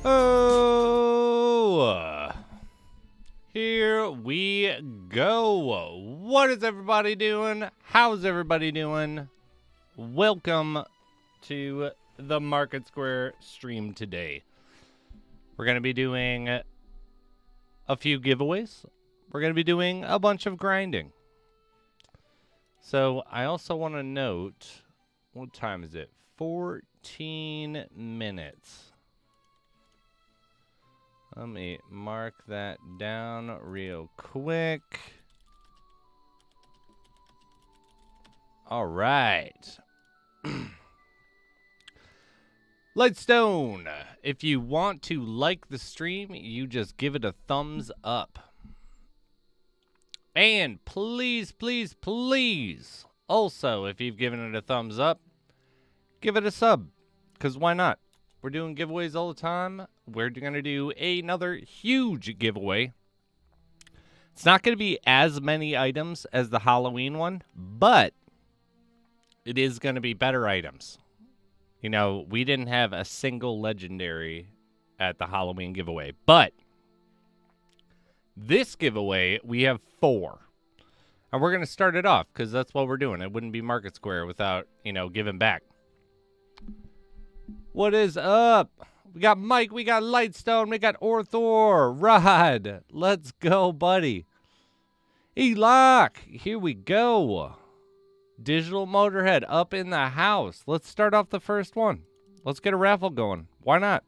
Oh, here we go. What is everybody doing? How's everybody doing? Welcome to the MarketSquare stream today. We're going to be doing a few giveaways. We're going to be doing a bunch of grinding. So I also want to note, what time is it? 14 minutes. Let me mark that down real quick. All right. Lightstone, if you want to like the stream, you just give it a thumbs up. And please, please, please, also, if you've given it a thumbs up, give it a sub, because why not? We're doing giveaways all the time. We're going to do another huge giveaway. It's not going to be as many items as the Halloween one, but it is going to be better items. You know, we didn't have a single legendary at the Halloween giveaway, but this giveaway, we have 4. And we're going to start it off because that's what we're doing. It wouldn't be MarketSquare without, you know, giving back. What is up? We got Mike, we got Lightstone, we got Orthor, Rod. Let's go, buddy. E-Lock, here we go. Digital Motorhead up in the house. Let's start off the first one. Let's get a raffle going. Why not?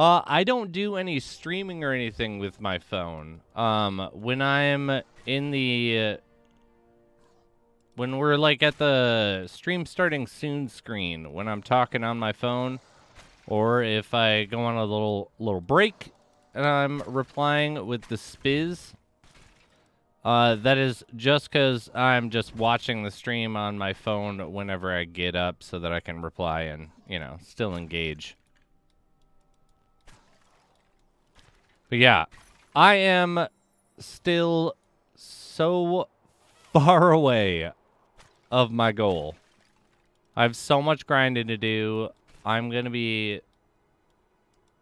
I don't do any streaming or anything with my phone. When I'm in the... when we're like at the stream starting soon screen, when I'm talking on my phone, or if I go on a little break and I'm replying with the spiz, that is just because I'm just watching the stream on my phone whenever I get up so that I can reply and, you know, still engage. But yeah, I am still so far away of my goal. I have so much grinding to do. I'm going to be,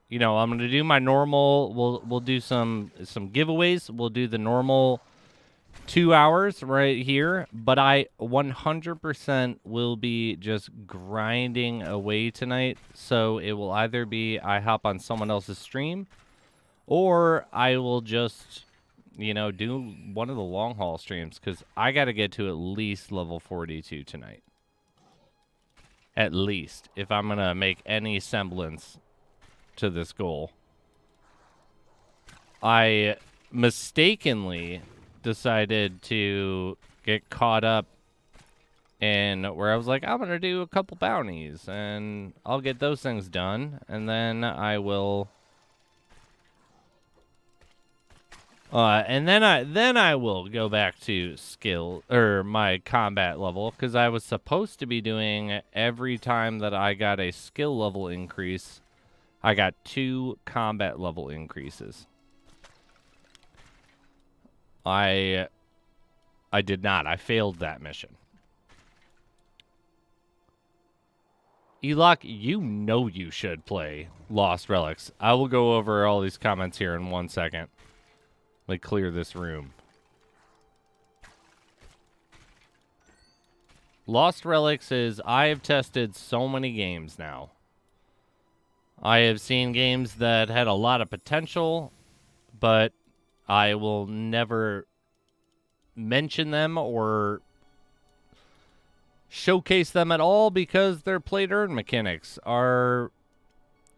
you know, I'm going to do my normal, we'll do some giveaways. We'll do the normal 2 hours right here, but I 100% will be just grinding away tonight. So it will either be I hop on someone else's stream, or I will just, you know, do one of the long haul streams, because I got to get to at least level 42 tonight. At least, if I'm going to make any semblance to this goal. I mistakenly decided to get caught up in where I was like, I'm going to do a couple bounties, and I'll get those things done, and then I will... and then I will go back to skill, or my combat level, because I was supposed to be doing every time that I got a skill level increase, I got 2 combat level increases. I did not. I failed that mission. E-Lock, you know you should play Lost Relics. I will go over all these comments here in 1 second. Let me clear this room. Lost Relics is, I have tested so many games now. I have seen games that had a lot of potential, but I will never mention them or showcase them at all because their play-to-earn mechanics are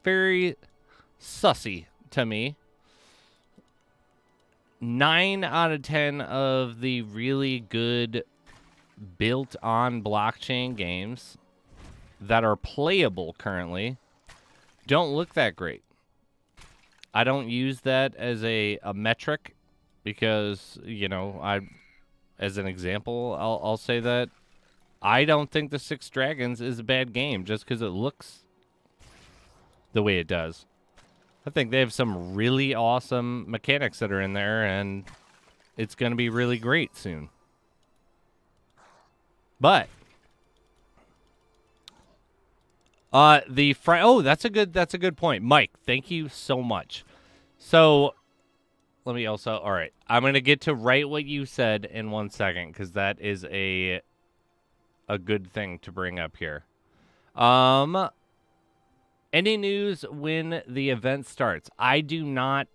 very sussy to me. 9 out of 10 of the really good built-on blockchain games that are playable currently don't look that great. I don't use that as a metric because, you know, as an example, I'll say that I don't think the Six Dragons is a bad game just because it looks the way it does. I think they have some really awesome mechanics that are in there, and it's going to be really great soon. But oh, that's a good point, Mike. Thank you so much. So let me also. All right, I'm gonna get to write what you said in 1 second because that is a good thing to bring up here. Any news when the event starts? I do not.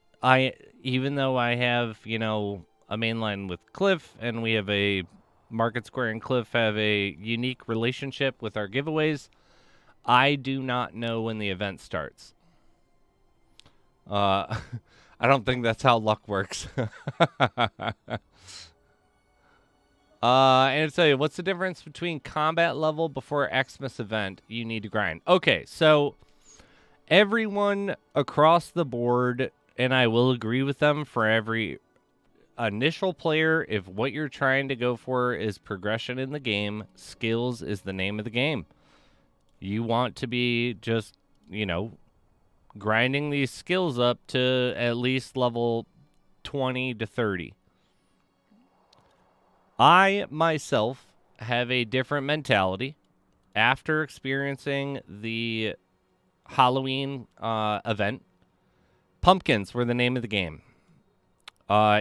Even though I have, you know, a main line with Cliff, and we have a MarketSquare and Cliff have a unique relationship with our giveaways. I do not know when the event starts. I don't think that's how luck works. And I'll tell you, what's the difference between combat level before Xmas event you need to grind? Okay, so everyone across the board, and I will agree with them for every initial player, if what you're trying to go for is progression in the game, skills is the name of the game. You want to be just, you know, grinding these skills up to at least level 20 to 30. I, myself, have a different mentality. After experiencing the Halloween event, pumpkins were the name of the game.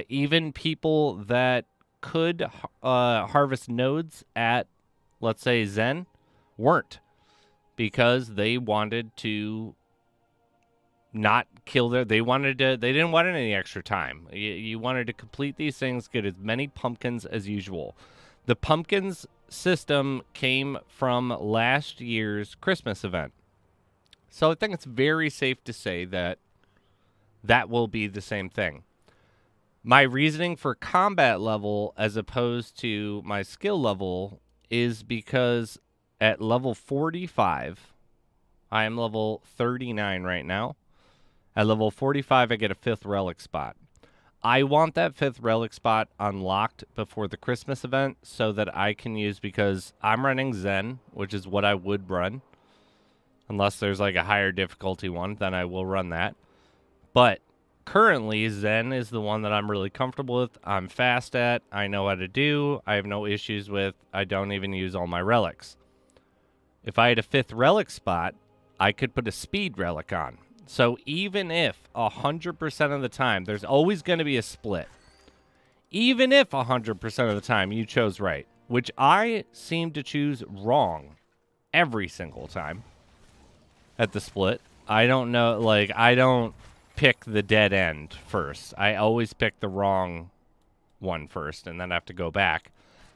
Even people that could harvest nodes at, let's say, Zen, weren't, because they wanted to not kill they didn't want any extra time. You wanted to complete these things, get as many pumpkins as usual. The pumpkins system came from last year's Christmas event. So I think it's very safe to say that that will be the same thing. My reasoning for combat level as opposed to my skill level is because at level 45, I am level 39 right now. At level 45, I get a 5th relic spot. I want that 5th relic spot unlocked before the Christmas event so that I can use, because I'm running Zen, which is what I would run. Unless there's like a higher difficulty one, then I will run that. But currently, Zen is the one that I'm really comfortable with. I'm fast at. I know how to do. I have no issues with. I don't even use all my relics. If I had a 5th relic spot, I could put a speed relic on. So even if 100% of the time, there's always going to be a split. Even if 100% of the time you chose right, which I seem to choose wrong every single time at the split. I don't know, like, I don't pick the dead end first. I always pick the wrong one first and then have to go back.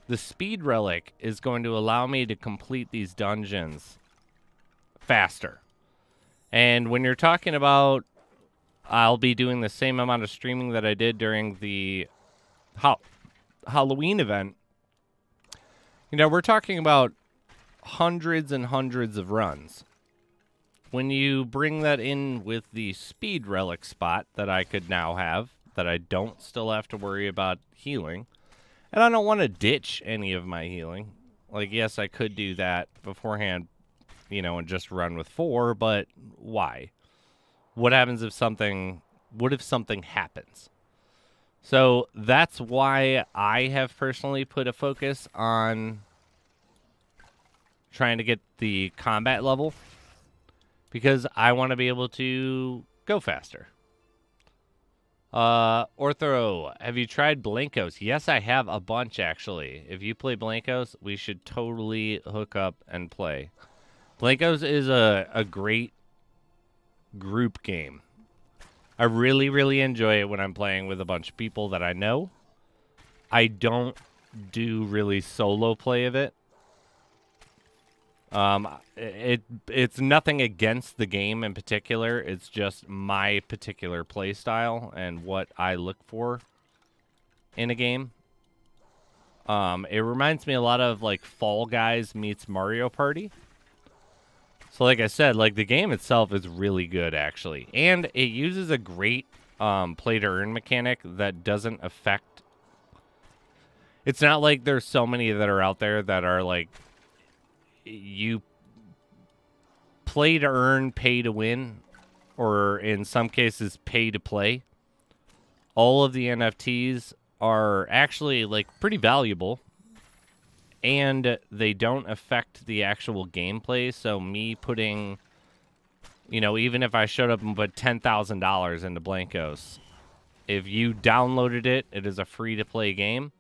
The speed relic is going to allow me to complete these dungeons faster. And when you're talking about, I'll be doing the same amount of streaming that I did during the Halloween event. You know, we're talking about hundreds and hundreds of runs. When you bring that in with the speed relic spot that I could now have, that I don't still have to worry about healing, and I don't want to ditch any of my healing. Like, yes, I could do that beforehand, you know, and just run with 4, but why? What happens if something happens? So that's why I have personally put a focus on trying to get the combat level, because I want to be able to go faster. Ortho, have you tried Blankos? Yes, I have a bunch, actually. If you play Blankos, we should totally hook up and play. Blankos is a great group game. I really, really enjoy it when I'm playing with a bunch of people that I know. I don't do really solo play of it. It's nothing against the game in particular. It's just my particular play style and what I look for in a game. It reminds me a lot of like Fall Guys meets Mario Party. So like I said, like the game itself is really good actually. And it uses a great play to earn mechanic that doesn't affect. It's not like there's so many that are out there that are like you play to earn, pay to win, or in some cases pay to play. All of the NFTs are actually like pretty valuable. and they don't affect the actual gameplay. So me putting, you know, even if I showed up and put $10,000 into Blankos, if you downloaded it, it is a free-to-play game,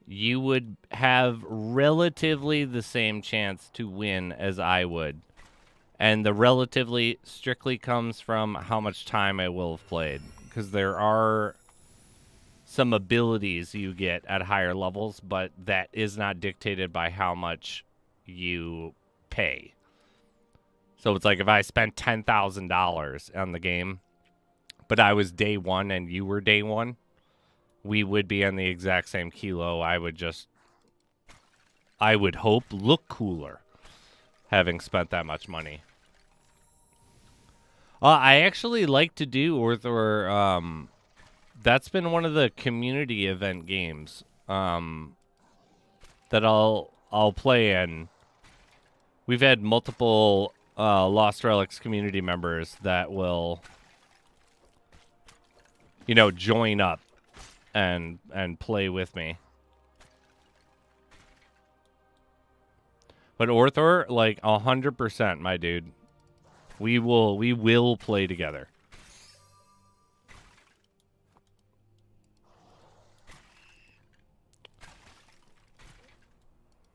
you would have relatively the same chance to win as I would. And the relatively strictly comes from how much time I will have played. Because there are some abilities you get at higher levels, but that is not dictated by how much you pay. So it's like if I spent $10,000 on the game, but I was day one and you were day one, we would be on the exact same kilo. I would hope, look cooler having spent that much money. I actually like to do, or that's been one of the community event games that I'll play in. We've had multiple Lost Relics community members that will, you know, join up and play with me. But Orthor, like 100%, my dude. We will play together.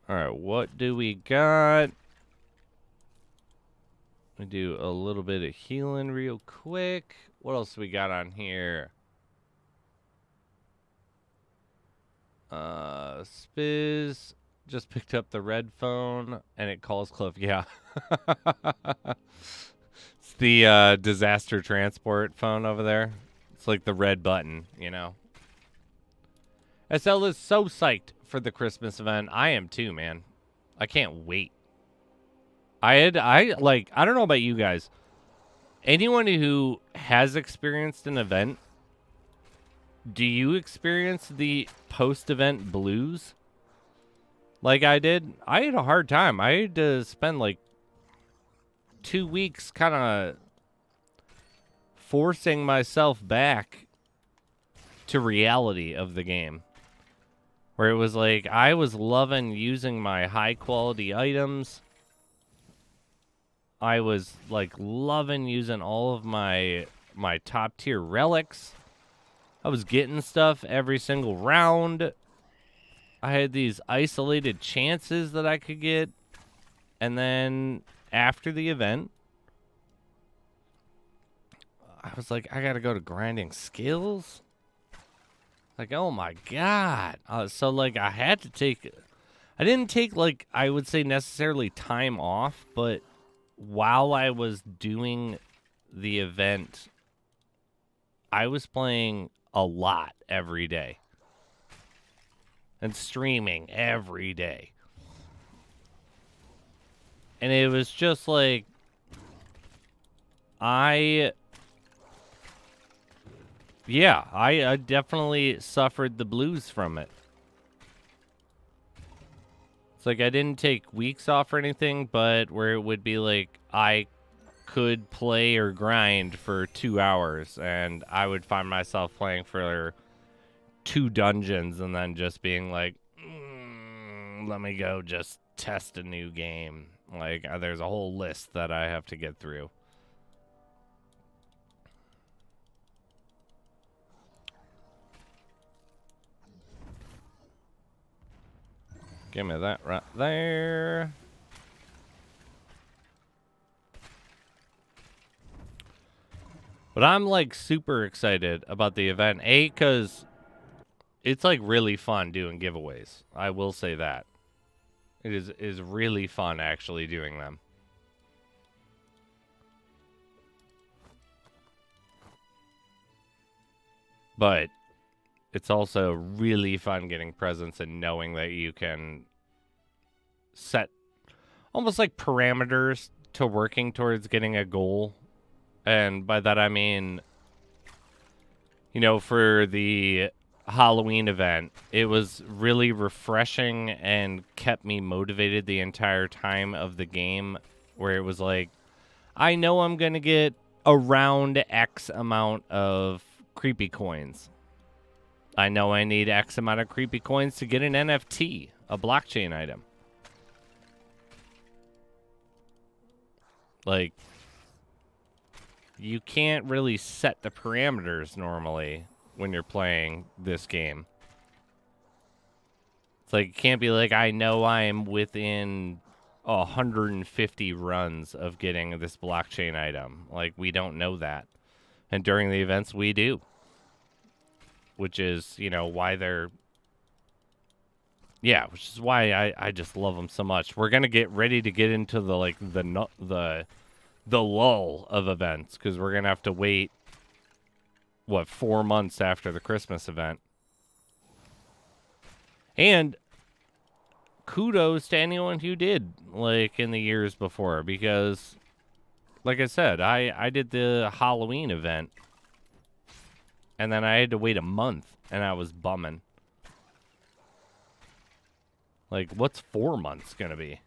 All right, what do we got? We do a little bit of healing real quick. What else we got on here? Spiz just picked up the red phone and it calls Cliff. Yeah. It's the disaster transport phone over there. It's like the red button, you know. SL is so psyched for the Christmas event. I am too, man. I can't wait. I don't know about you guys. Anyone who has experienced an event, do you experience the post-event blues like I did? I had a hard time. I had to spend like 2 weeks kind of forcing myself back to reality of the game. Where it was like, I was loving using my high-quality items. I was like loving using all of my top-tier relics. I was getting stuff every single round. I had these isolated chances that I could get. And then after the event, I was like, I gotta go to grinding skills. Like, oh my God. So like I had to take, I didn't take like, I would say necessarily time off, but while I was doing the event, I was playing a lot every day. And streaming every day. And it was just like, I definitely suffered the blues from it. It's like I didn't take weeks off or anything, but where it would be like I could play or grind for 2 hours, and I would find myself playing for 2 dungeons and then just being like, let me go just test a new game. Like, there's a whole list that I have to get through. Give me that right there. But I'm like super excited about the event. A, because it's like really fun doing giveaways. I will say that. It is really fun actually doing them. But it's also really fun getting presents and knowing that you can set almost like parameters to working towards getting a goal. And by that I mean, you know, for the Halloween event, it was really refreshing and kept me motivated the entire time of the game, where it was like, I know I'm going to get around X amount of creepy coins. I know I need X amount of creepy coins to get an NFT. a blockchain item. Like, you can't really set the parameters normally when you're playing this game. It's like, it can't be like, I know I'm within 150 runs of getting this blockchain item. Like, we don't know that. And during the events, we do. Which is, you know, why they're... Yeah, which is why I just love them so much. We're going to get ready to get into the, like, the lull of events. Because we're going to have to wait, what, 4 months after the Christmas event. And kudos to anyone who did, like, in the years before. Because, like I said, I did the Halloween event. And then I had to wait a month. And I was bumming. Like, what's 4 months going to be?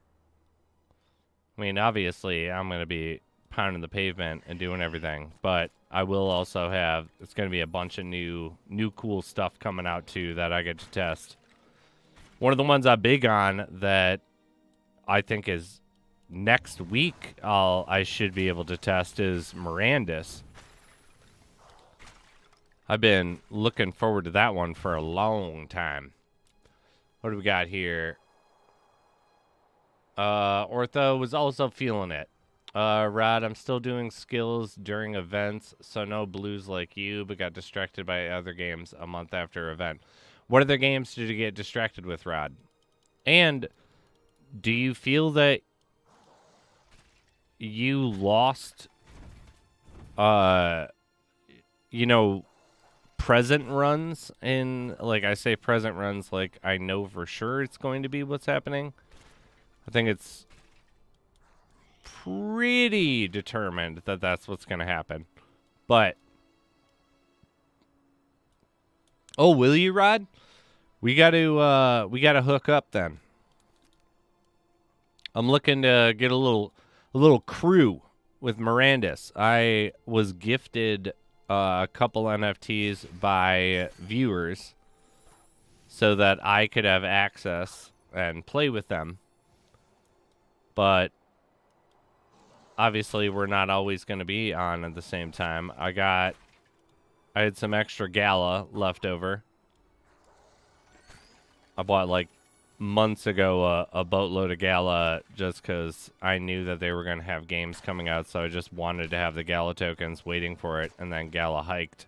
I mean, obviously, I'm going to be pounding the pavement and doing everything. But I will also have... It's going to be a bunch of new cool stuff coming out, too, that I get to test. One of the ones I'm big on that I think is next week I should be able to test is Mirandus. I've been looking forward to that one for a long time. What do we got here? Ortho was also feeling it. Rod, I'm still doing skills during events, so no blues like you, but got distracted by other games a month after event. What other games did you get distracted with, Rod? And do you feel that you lost, you know, present runs in, like, I say present runs like I know for sure it's going to be what's happening? I think it's pretty determined that that's what's going to happen. But, oh, will you, Rod? We got to hook up then. I'm looking to get a little crew with Mirandus. I was gifted a couple NFTs by viewers so that I could have access and play with them. But obviously we're not always going to be on at the same time. I had some extra Gala left over. I bought, like, months ago a boatload of Gala just because I knew that they were going to have games coming out, so I just wanted to have the Gala tokens waiting for it, and then Gala hiked.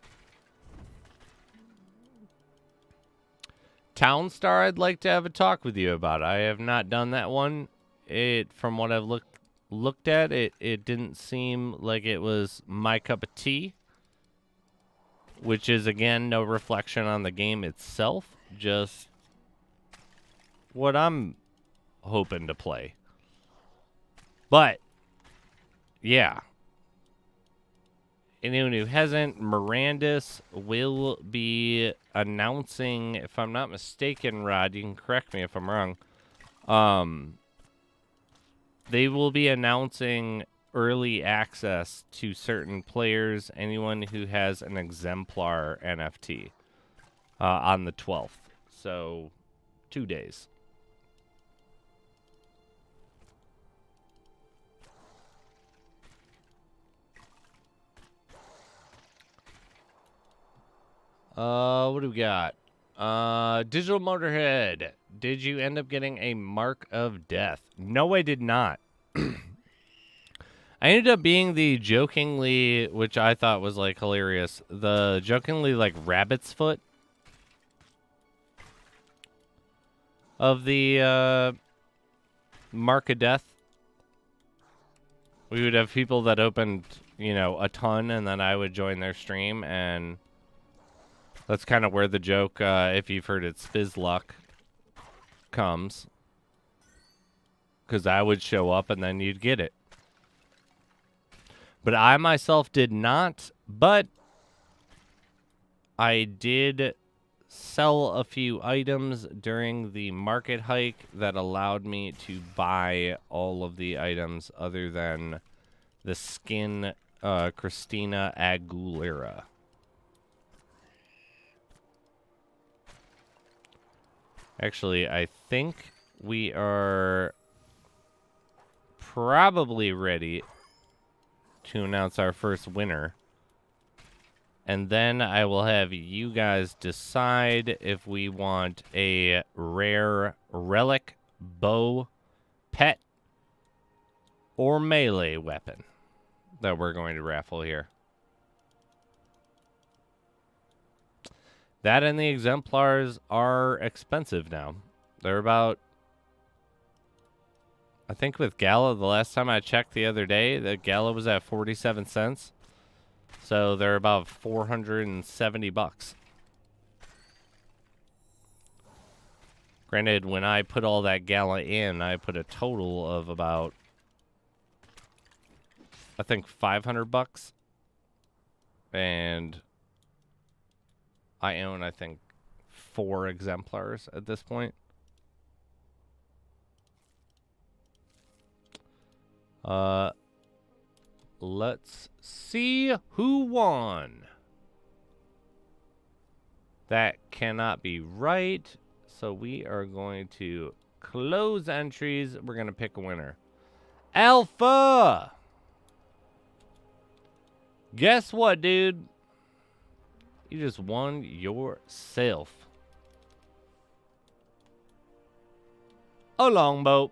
Townstar, I'd like to have a talk with you about. I have not done that one. From what I've looked at, it didn't seem like it was my cup of tea, which is, again, no reflection on the game itself, just what I'm hoping to play. But, yeah. Anyone who hasn't, Mirandus will be announcing, if I'm not mistaken, Rod, you can correct me if I'm wrong, they will be announcing early access to certain players, anyone who has an exemplar NFT, on the 12th. So, 2 days. What do we got? Digital Motorhead. Did you end up getting a Mark of Death? No, I did not. I ended up being the jokingly, which I thought was, like, hilarious, the jokingly, like, rabbit's foot of the Mark of Death. We would have people that opened, you know, a ton, and then I would join their stream, and that's kind of where the joke, if you've heard it, Spizluck, comes. Because I would show up, and then you'd get it. But I myself did not, but I did sell a few items during the market hike that allowed me to buy all of the items other than the skin Christina Aguilera. Actually, I think we are probably ready to announce our first winner. And then I will have you guys decide if we want a rare relic, bow, pet, or melee weapon that we're going to raffle here. That and the exemplars are expensive now. They're about, I think with Gala, the last time I checked the other day, the Gala was at 47 cents. So they're about 470 bucks. Granted, when I put all that Gala in, I put a total of about, I think 500 bucks. And I own, I think, 4 exemplars at this point. Let's see who won. That cannot be right. So we are going to close entries. We're going to pick a winner. Alpha! Guess what, dude? You just won yourself a longbow.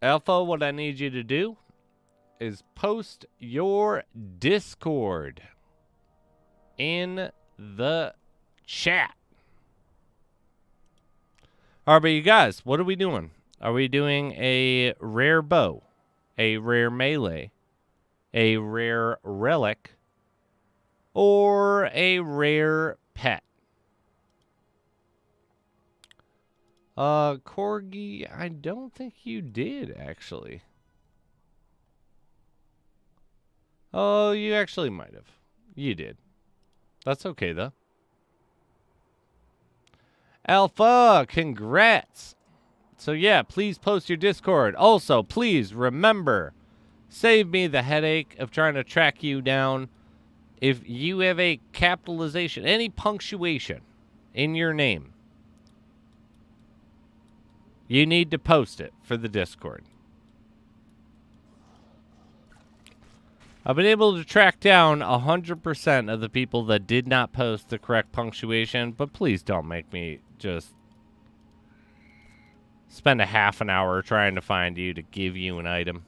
Alpha, what I need you to do is post your Discord in the chat. All right, but you guys, what are we doing? Are we doing a rare bow, a rare melee, a rare relic, or a rare pet? Corgi, I don't think you did, actually. Oh, you actually might have. You did. That's okay, though. Alpha, congrats. So, yeah, please post your Discord. Also, please remember, save me the headache of trying to track you down. If you have a capitalization, any punctuation in your name, you need to post it for the Discord. I've been able to track down 100% of the people that did not post the correct punctuation, but please don't make me just spend a half an hour trying to find you to give you an item.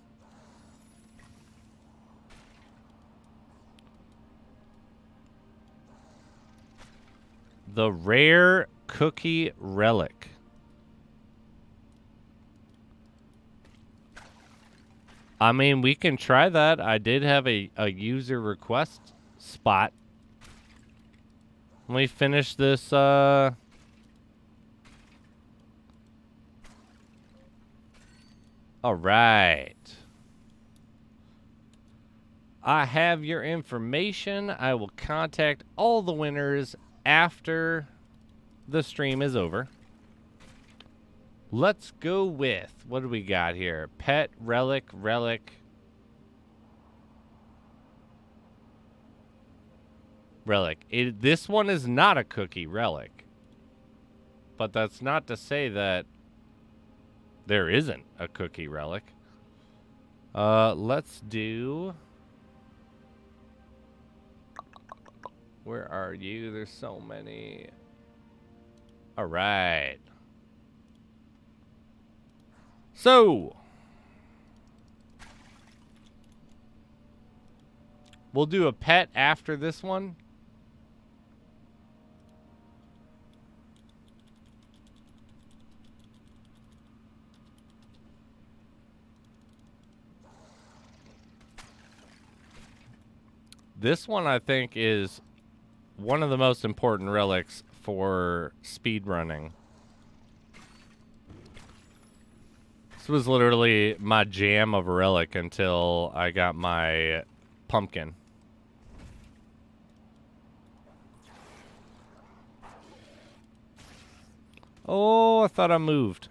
The rare cookie relic. I mean, we can try that. I did have a user request spot. Let me finish this. All right. I have your information. I will contact all the winners after the stream is over. Let's go with, what do we got here? Pet, relic, relic. Relic. This one is not a cookie relic. But that's not to say that there isn't a cookie relic. Let's do... Where are you? There's so many. All right. So, we'll do a pet after this one. This one, I think, is one of the most important relics for speedrunning. This was literally my jam of a relic until I got my pumpkin. Oh, I thought I moved.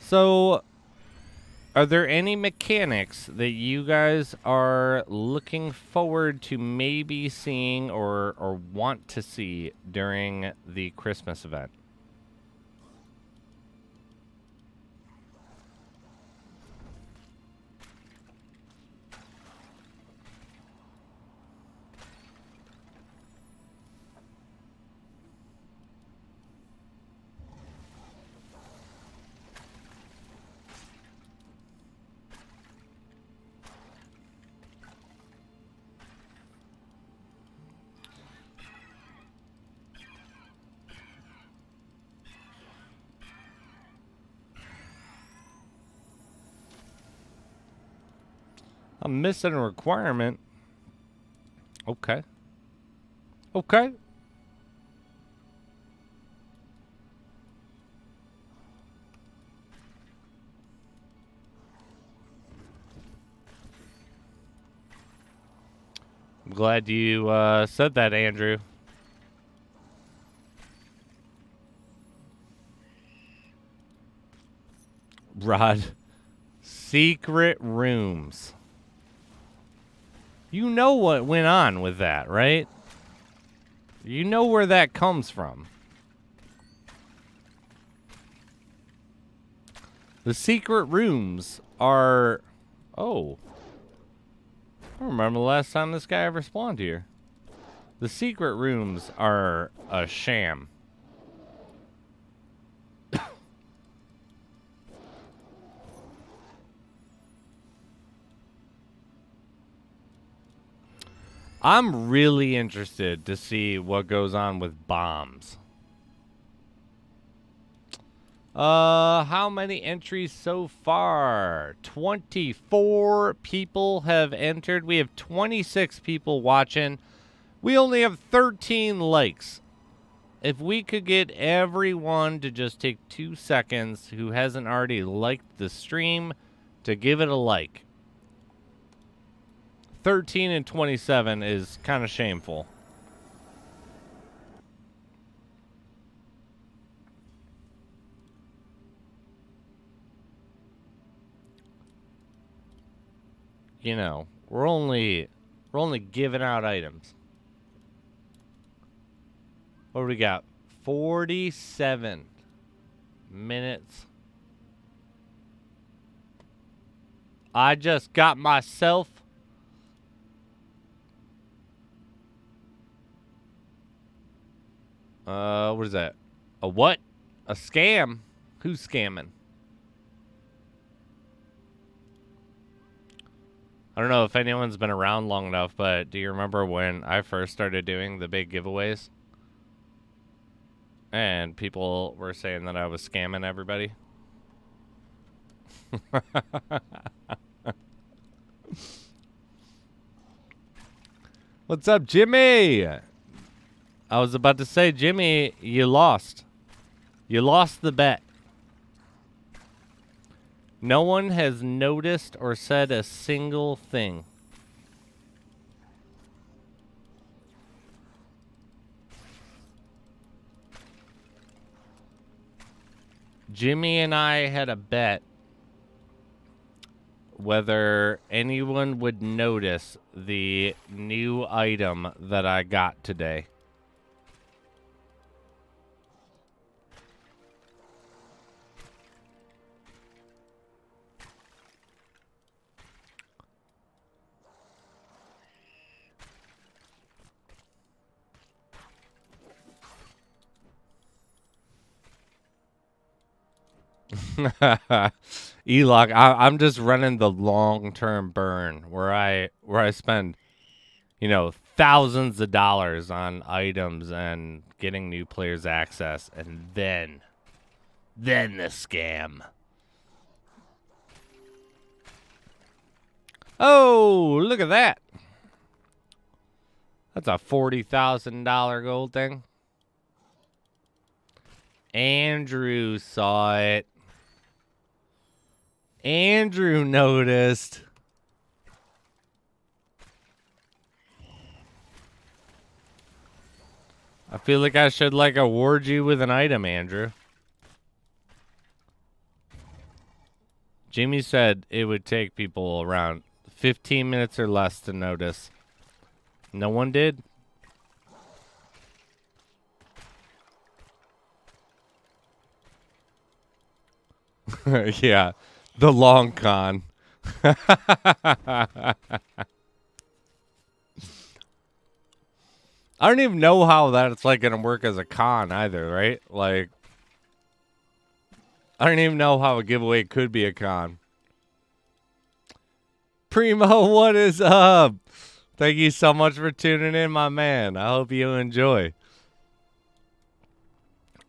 So, are there any mechanics that you guys are looking forward to maybe seeing or want to see during the Christmas event? I'm missing a requirement. Okay. Okay. I'm glad you said that, Andrew. Rod. Secret rooms. You know what went on with that, right? You know where that comes from. The secret rooms are... Oh. I don't remember the last time this guy ever spawned here. The secret rooms are a sham. I'm really interested to see what goes on with bombs. How many entries so far? 24 people have entered. We have 26 people watching. We only have 13 likes. If we could get everyone to just take 2 seconds who hasn't already liked the stream to give it a like. 13 and 27 is kind of shameful. You know, we're only giving out items. What do we got? 47 minutes. I just got myself what is that? A what? A scam? Who's scamming? I don't know if anyone's been around long enough, but do you remember when I first started doing the big giveaways? And people were saying that I was scamming everybody. What's up, Jimmy? I was about to say, Jimmy, you lost. You lost the bet. No one has noticed or said a single thing. Jimmy and I had a bet whether anyone would notice the new item that I got today. Elock, I'm just running the long-term burn where I spend, you know, thousands of dollars on items and getting new players access, and then the scam. Oh, look at that. That's a $40,000 gold thing. Andrew saw it. Andrew noticed. I feel like I should, like, award you with an item, Andrew. Jamie said it would take people around 15 minutes or less to notice. No one did? Yeah, the long con. I don't even know how that's like gonna work as a con either, right? Like, I don't even know how a giveaway could be a con. Primo, what is up? Thank you so much for tuning in, my man. I hope you enjoy.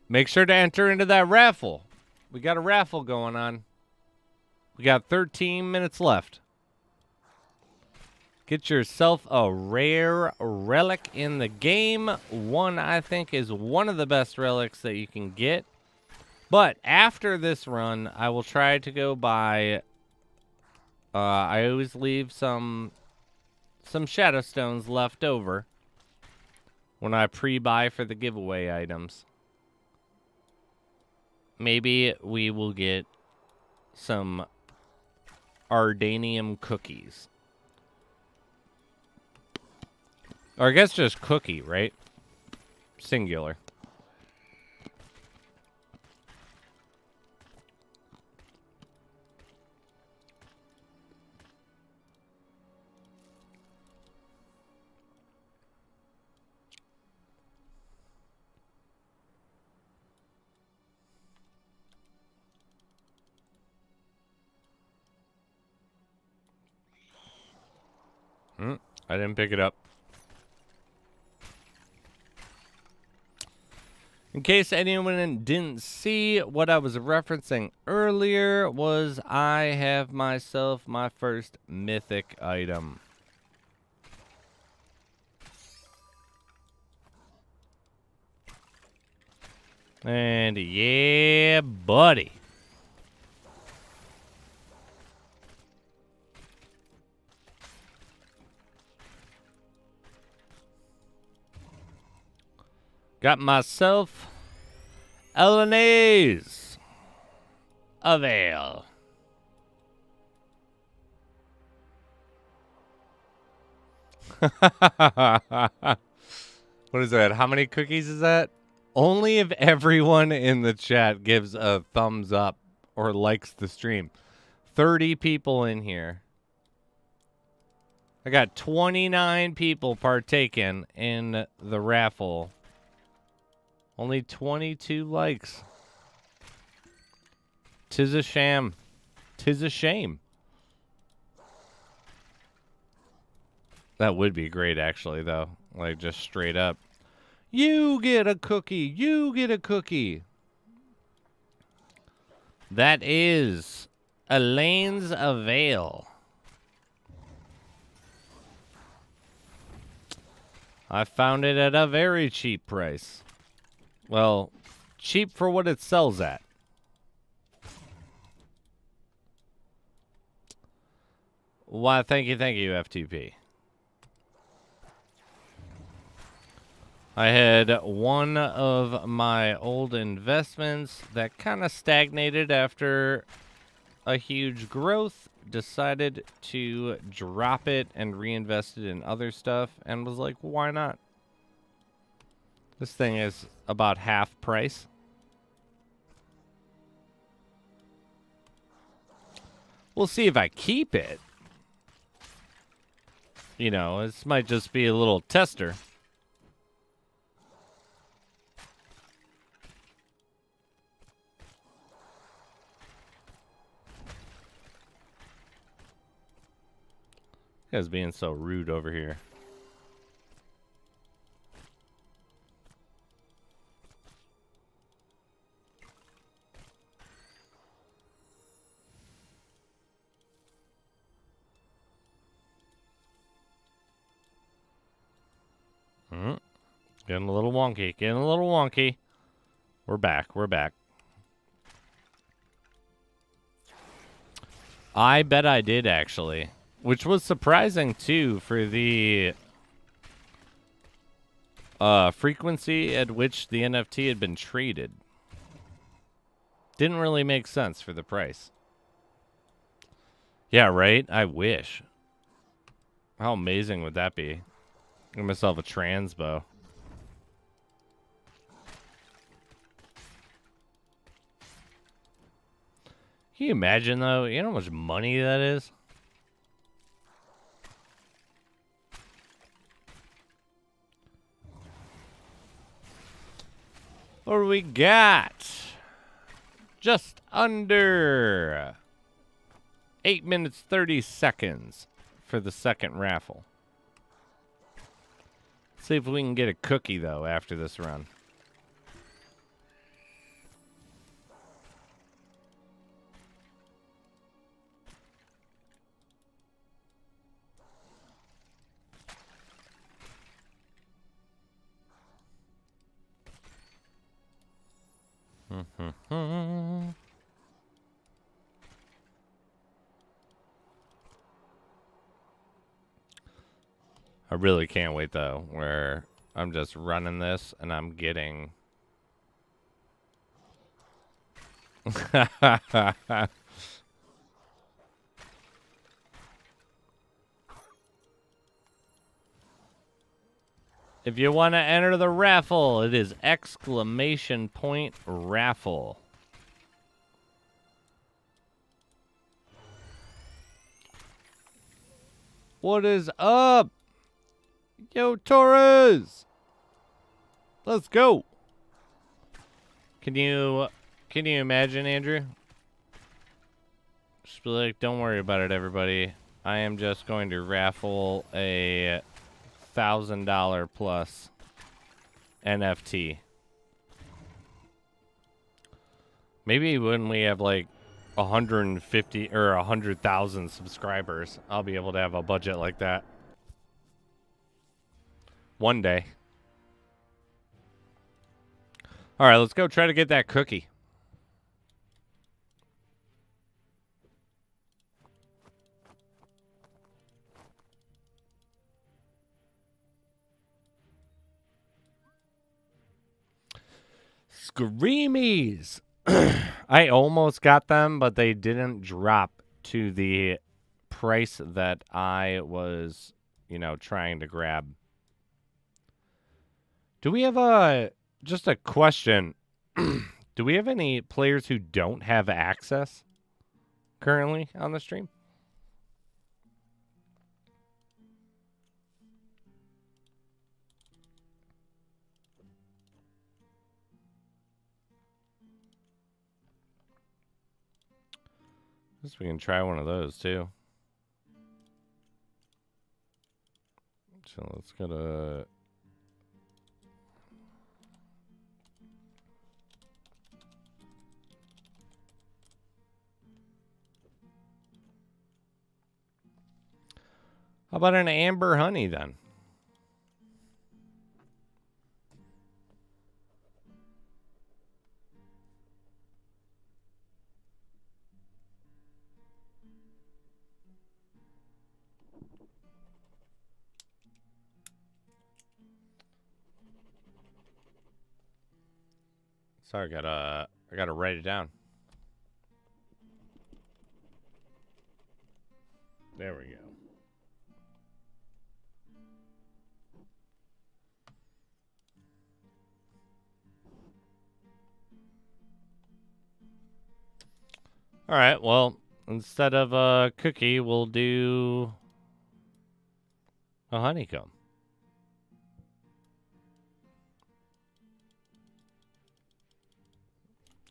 Make sure to enter into that raffle. We got a raffle going on. We got 13 minutes left. Get yourself a rare relic in the game. One, I think, is one of the best relics that you can get. But after this run, I will try to go buy... I always leave some shadow stones left over when I pre-buy for the giveaway items. Maybe we will get some Ardanium cookies. Or I guess just cookie, right? Singular. I didn't pick it up. In case anyone didn't see, what I was referencing earlier was I have myself my first mythic item. And yeah, buddy. Got myself Elanaise Avail. What is that? How many cookies is that? Only if everyone in the chat gives a thumbs up or likes the stream. 30 people in here. I got 29 people partaking in the raffle. Only 22 likes. 'Tis a sham. 'Tis a shame. That would be great, actually, though. Like, just straight up. You get a cookie. You get a cookie. That is Elaine's Avail. I found it at a very cheap price. Well, cheap for what it sells at. Why, thank you, FTP. I had one of my old investments that kind of stagnated after a huge growth. Decided to drop it and reinvest it in other stuff and was like, why not? This thing is about half price. We'll see if I keep it. You know, this might just be a little tester. You guys being so rude over here. Getting a little wonky. Getting a little wonky. We're back. We're back. I bet I did, actually. Which was surprising, too, for the frequency at which the NFT had been traded. Didn't really make sense for the price. Yeah, right? I wish. How amazing would that be? Get myself a transbow. Can you imagine, though? You know how much money that is? What do we got? Just under 8 minutes, 30 seconds for the second raffle. Let's see if we can get a cookie, though, after this run. I really can't wait, though, where I'm just running this and I'm getting... If you want to enter the raffle, it is !raffle. What is up? Yo, Torres! Let's go. Can you imagine, Andrew? Just be like, don't worry about it, everybody. I am just going to raffle a $1,000 plus NFT. Maybe when we have like 150 or 100,000 subscribers, I'll be able to have a budget like that. One day. All right, let's go try to get that cookie. Screamies! I almost got them, but they didn't drop to the price that I was, trying to grab. Do we have just a question. Do we have any players who don't have access currently on the stream? I guess we can try one of those too. So let's go to... How about an amber honey then? Sorry, I gotta write it down. There we go. All right, well, instead of a cookie, we'll do a honeycomb.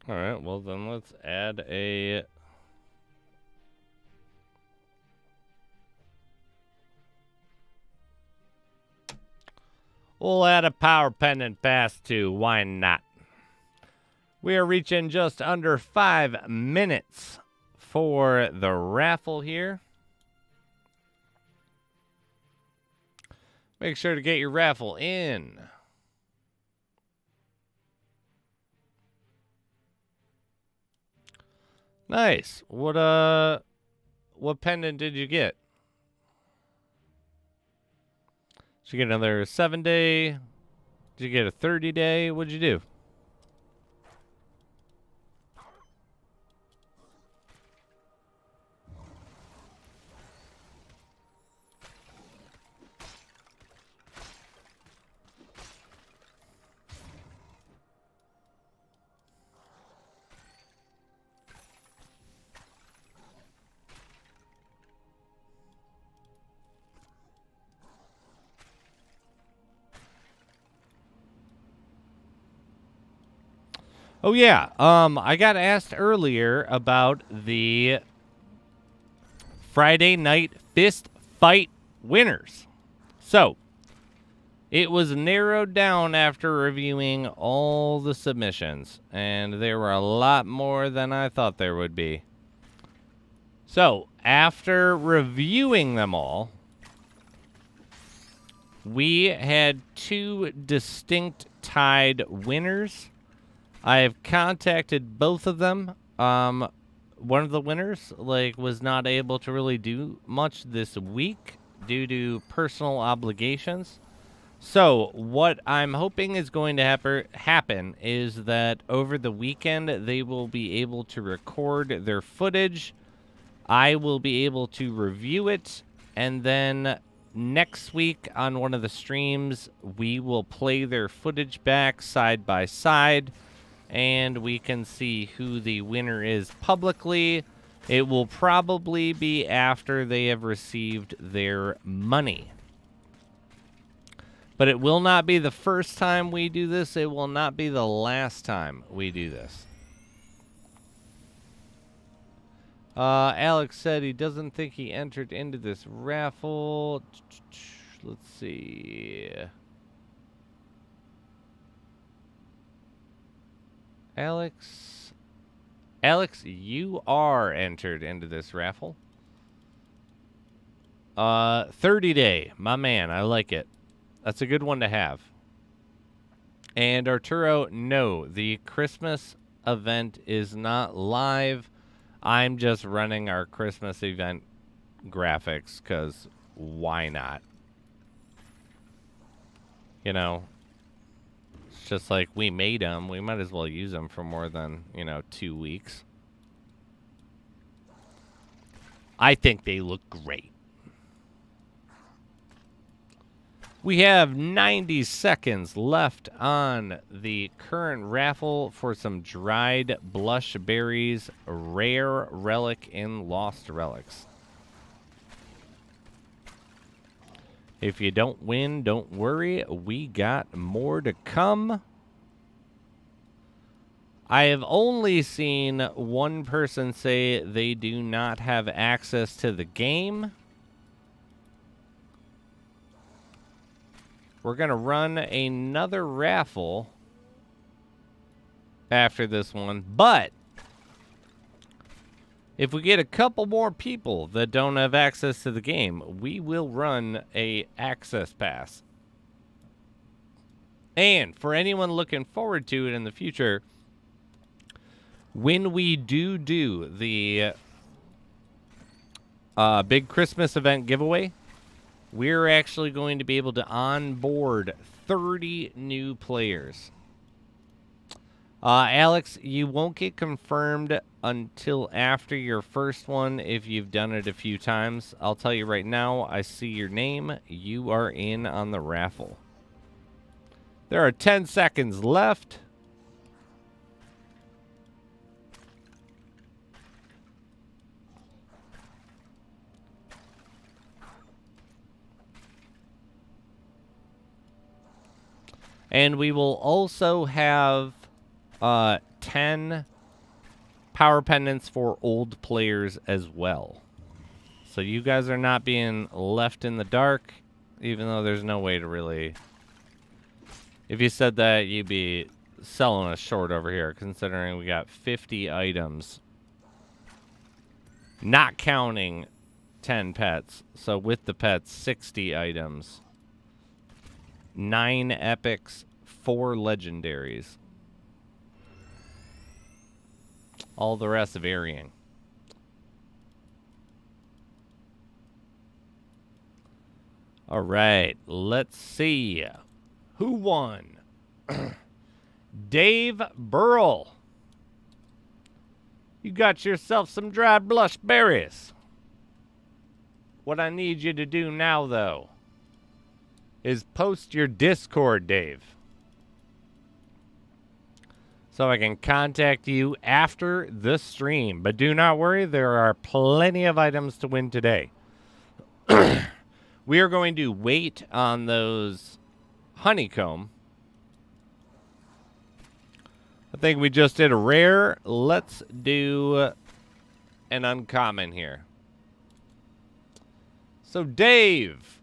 All right, well, then let's add a... We'll add a power pendant pass too. Why not? We are reaching just under 5 minutes for the raffle here. Make sure to get your raffle in. Nice. What pendant did you get? Did you get another 7-day? Did you get a 30-day? What'd you do? Oh, yeah. I got asked earlier about the Friday night fist fight winners. So, it was narrowed down after reviewing all the submissions, and there were a lot more than I thought there would be. So, after reviewing them all, we had 2 distinct tied winners. I have contacted both of them. One of the winners, was not able to really do much this week due to personal obligations. So, what I'm hoping is going to happen is that over the weekend, they will be able to record their footage. I will be able to review it, and then next week on one of the streams, we will play their footage back side by side, and we can see who the winner is publicly. It will probably be after they have received their money. But it will not be the first time we do this. It will not be the last time we do this. Alex said he doesn't think he entered into this raffle. Let's see. Alex, you are entered into this raffle. 30 day, my man. I like it. That's a good one to have. And Arturo, no, the Christmas event is not live. I'm just running our Christmas event graphics because why not? You know, it's just like we made them. We might as well use them for more than, 2 weeks. I think they look great. We have 90 seconds left on the current raffle for some dried blush berries, rare relic in Lost Relics. If you don't win, don't worry. We got more to come. I have only seen one person say they do not have access to the game. We're going to run another raffle after this one, but if we get a couple more people that don't have access to the game, we will run a access pass. And for anyone looking forward to it in the future, when we do the big Christmas event giveaway, we're actually going to be able to onboard 30 new players. Alex, you won't get confirmed until after your first one if you've done it a few times. I'll tell you right now, I see your name. You are in on the raffle. There are 10 seconds left. And we will also have 10 power pendants for old players as well. So you guys are not being left in the dark, even though there's no way to really... If you said that, you'd be selling us short over here, considering we got 50 items. Not counting 10 pets. So with the pets, 60 items. 9 epics, 4 legendaries. All the rest varying. All right, let's see. Who won? Dave Burrell. You got yourself some dried blush berries. What I need you to do now, though, is post your Discord, Dave, so I can contact you after the stream. But do not worry, there are plenty of items to win today. We are going to wait on those honeycomb I think we just did a rare. Let's do an uncommon here. So, Dave.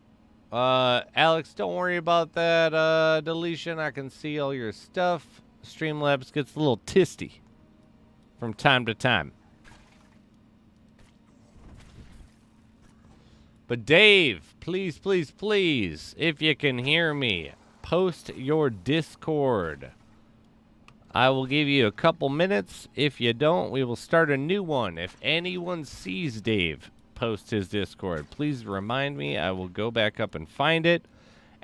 Alex, don't worry about that deletion. I can see all your stuff. Streamlabs gets a little tisty from time to time. But Dave, please, please, please, if you can hear me, post your Discord. I will give you a couple minutes. If you don't, we will start a new one. If anyone sees Dave post his Discord, please remind me. I will go back up and find it.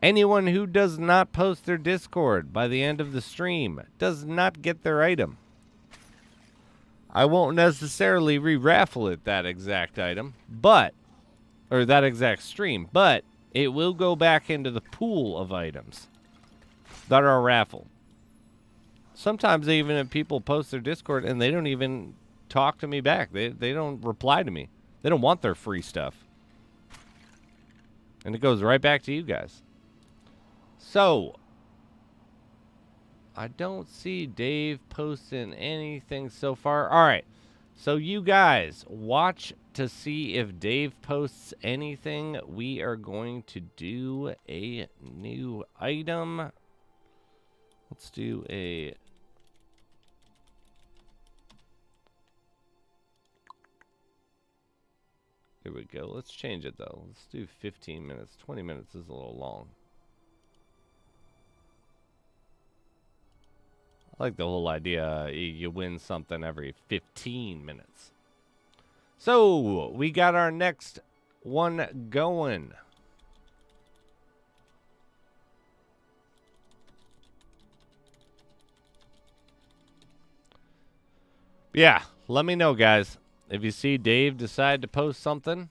Anyone who does not post their Discord by the end of the stream does not get their item. I won't necessarily re-raffle it, that exact item, or that exact stream, but it will go back into the pool of items that are raffled. Sometimes even if people post their Discord and they don't even talk to me back. They don't reply to me. They don't want their free stuff. And it goes right back to you guys. So, I don't see Dave posting anything so far. All right. So, you guys, watch to see if Dave posts anything. We are going to do a new item. Let's do a... Here we go. Let's change it, though. Let's do 15 minutes. 20 minutes is a little long. I like the whole idea. You win something every 15 minutes. So, we got our next one going. Yeah, let me know, guys. If you see Dave decide to post something.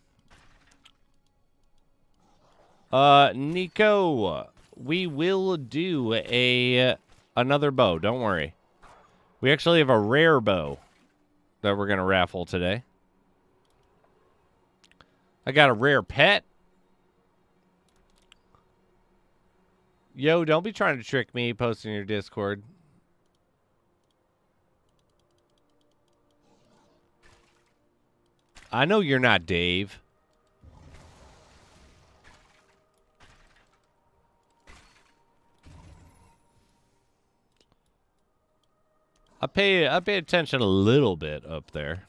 Nico, we will do another bow. Don't worry. We actually have a rare bow that we're going to raffle today. I got a rare pet. Yo, don't be trying to trick me posting your Discord. I know you're not Dave. I pay attention a little bit up there.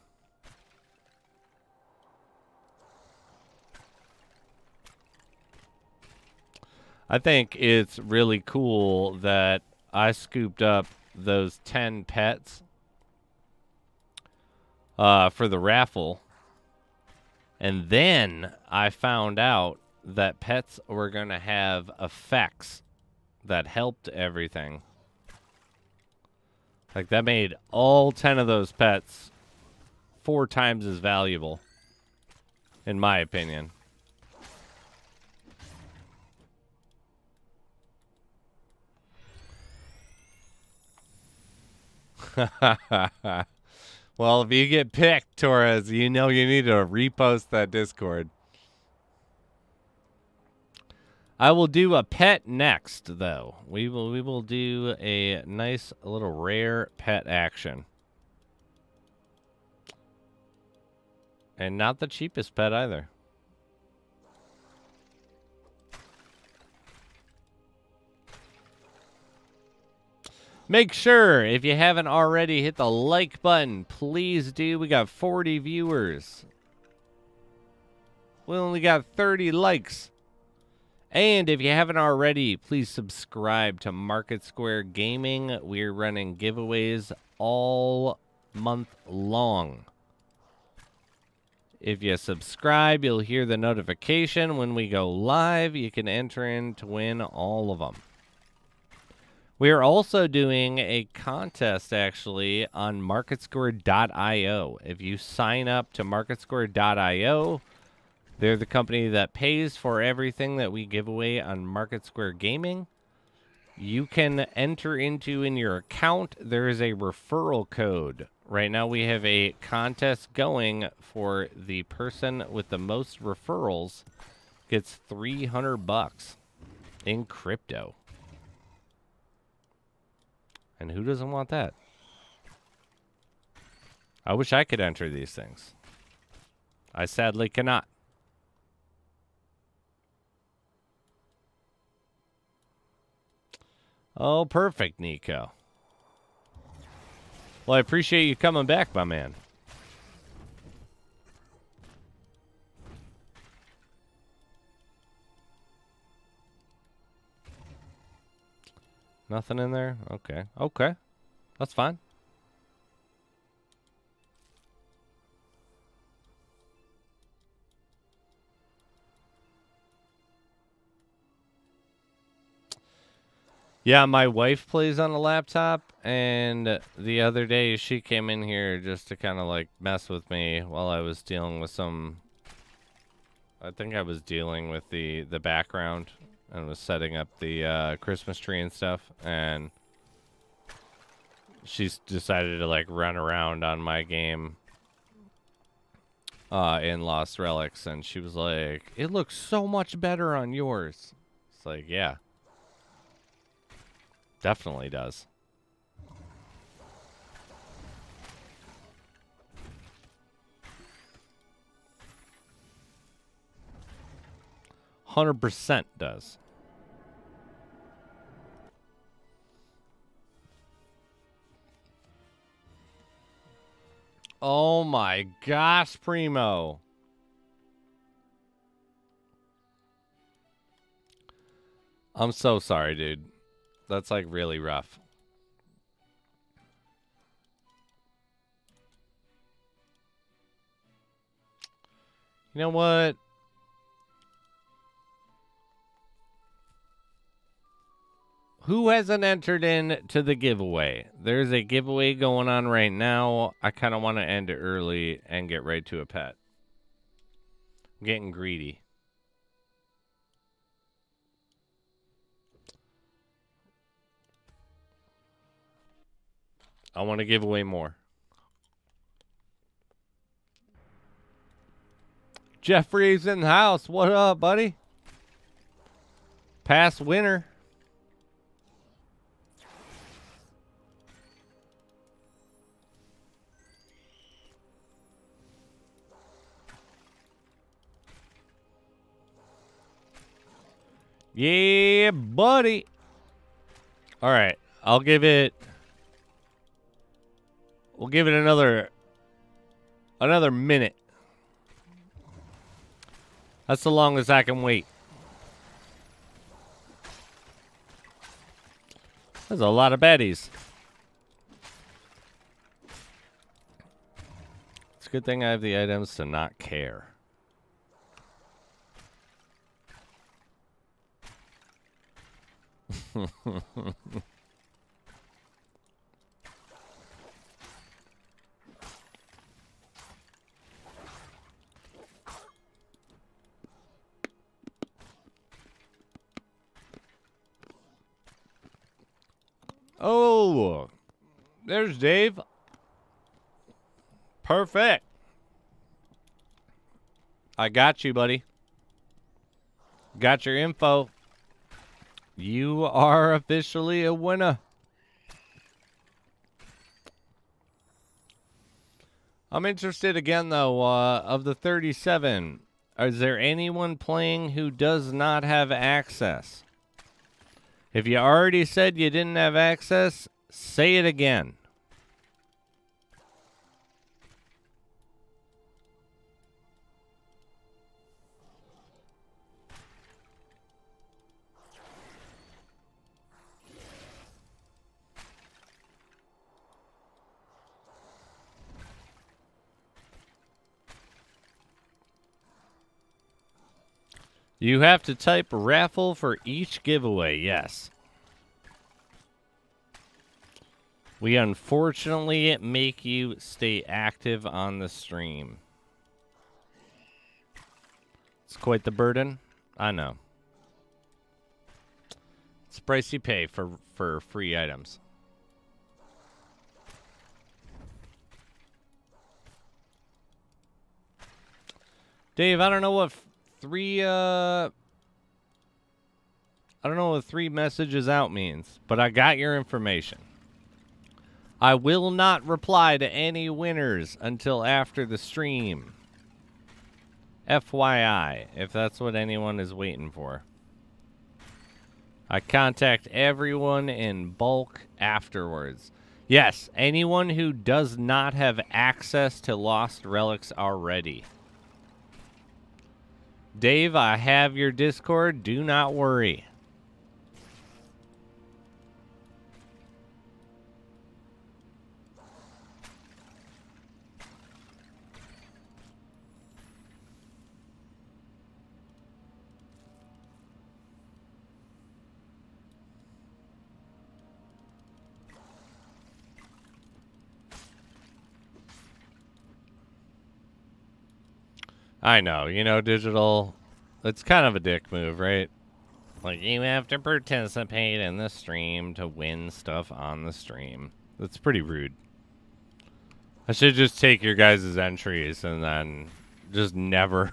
I think it's really cool that I scooped up those 10 pets for the raffle. And then I found out that pets were going to have effects that helped everything. Like, that made all 10 of those pets 4 times as valuable, in my opinion. Well, if you get picked, Torres, you know you need to repost that Discord. I will do a pet next, though. We will do a nice little rare pet action. And not the cheapest pet either. Make sure, if you haven't already, hit the like button. Please do. We got 40 viewers. We only got 30 likes. And if you haven't already, please subscribe to MarketSquare Gaming. We're running giveaways all month long. If you subscribe, you'll hear the notification when we go live. You can enter in to win all of them. We are also doing a contest, actually, on MarketSquare.io. If you sign up to MarketSquare.io, they're the company that pays for everything that we give away on MarketSquare Gaming. You can enter into in your account. There is a referral code. Right now we have a contest going for the person with the most referrals gets $300 in crypto. And who doesn't want that? I wish I could enter these things. I sadly cannot. Oh, perfect, Nico. Well, I appreciate you coming back, my man. Nothing in there? Okay. Okay. That's fine. Yeah, my wife plays on a laptop, and the other day she came in here just to kind of like mess with me while I was dealing with some... I think I was dealing with the background and was setting up the Christmas tree and stuff, and she's decided to like run around on my game in Lost Relics, and she was like, "It looks so much better on yours." It's like, yeah. Definitely does. $100% does. Oh my gosh, Primo. I'm so sorry, dude. That's like really rough. You know what? Who hasn't entered in to the giveaway? There's a giveaway going on right now. I kind of want to end it early and get right to a pet. I'm getting greedy. I want to give away more. Jeffrey's in the house. What up, buddy? Past winner. Yeah, buddy. All right. I'll give it... We'll give it another minute. That's the longest I can wait. There's a lot of baddies. It's a good thing I have the items to not care. Oh, there's Dave. Perfect. I got you, buddy. Got your info. You are officially a winner. I'm interested again, though, of the 37. Is there anyone playing who does not have access? If you already said you didn't have access, say it again. You have to type raffle for each giveaway, yes. We unfortunately make you stay active on the stream. It's quite the burden. I know. It's the price you pay for free items. Dave, I don't know what three messages out means, but I got your information. I will not reply to any winners until after the stream. FYI, if that's what anyone is waiting for. I contact everyone in bulk afterwards. Yes, anyone who does not have access to Lost Relics already. Dave, I have your Discord. Do not worry. I know, you know, digital, it's kind of a dick move, right? Like, you have to participate in the stream to win stuff on the stream. That's pretty rude. I should just take your guys' entries and then just never,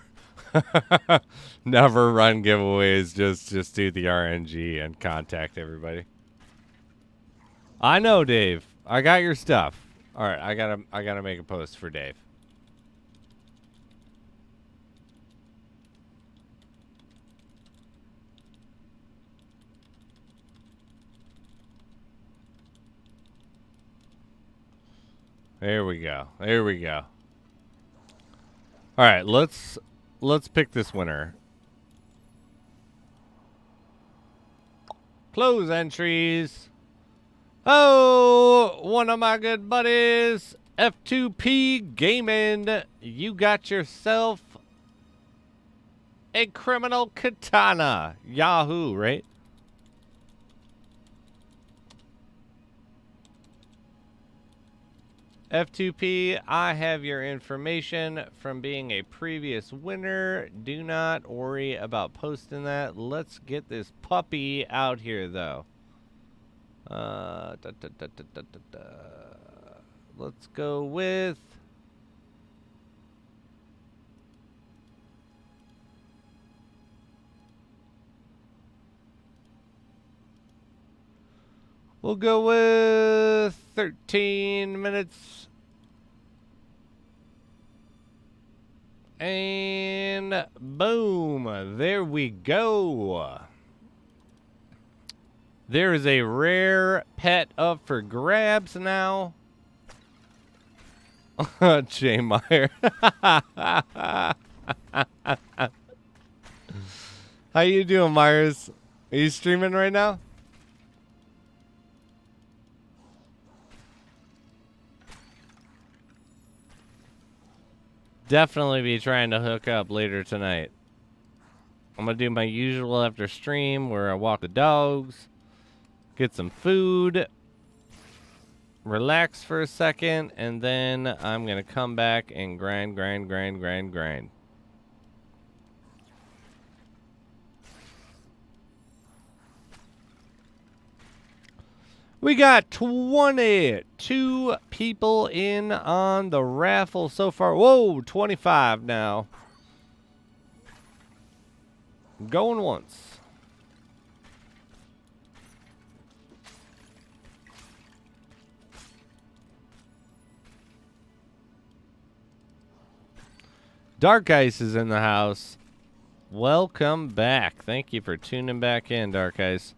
never run giveaways. Just do the RNG and contact everybody. I know, Dave. I got your stuff. All right, I gotta make a post for Dave. There we go. There we go. All right, let's pick this winner. Close entries. Oh, one of my good buddies, F2P Gaming. You got yourself a criminal katana. Yahoo, right? F2P, I have your information from being a previous winner. Do not worry about posting that. Let's get this puppy out here, though. Let's go with... We'll go with 13 minutes. And boom, there we go. There is a rare pet up for grabs now. J. Meyer. How you doing, Myers? Are you streaming right now? Definitely be trying to hook up later tonight. I'm going to do my usual after stream where I walk the dogs, get some food, relax for a second, and then I'm going to come back and grind. We got 22 people in on the raffle so far. Whoa, 25 now. Going once. Dark Ice is in the house. Welcome back. Thank you for tuning back in, Dark Ice.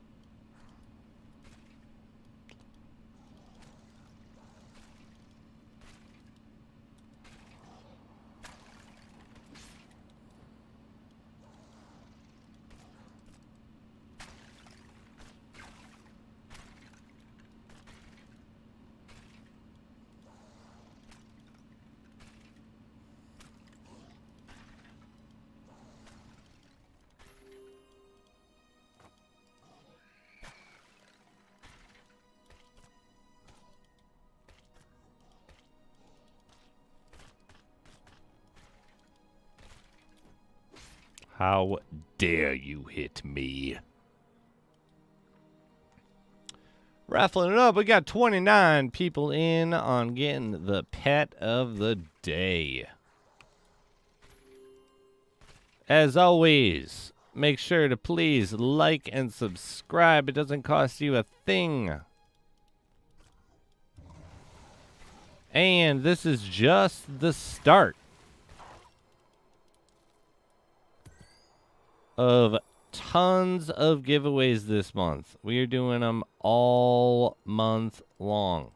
How dare you hit me? Raffling it up, we got 29 people in on getting the pet of the day. As always, make sure to please like and subscribe. It doesn't cost you a thing. And this is just the start of tons of giveaways this month. We are doing them all month long.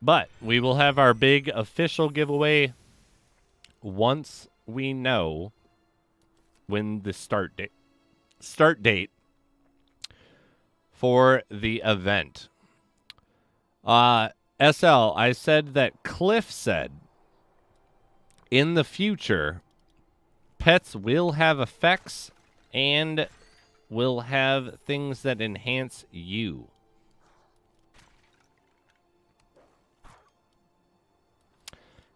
But we will have our big official giveaway once we know when the start date for the event. SL, I said that Cliff said in the future pets will have effects and will have things that enhance you.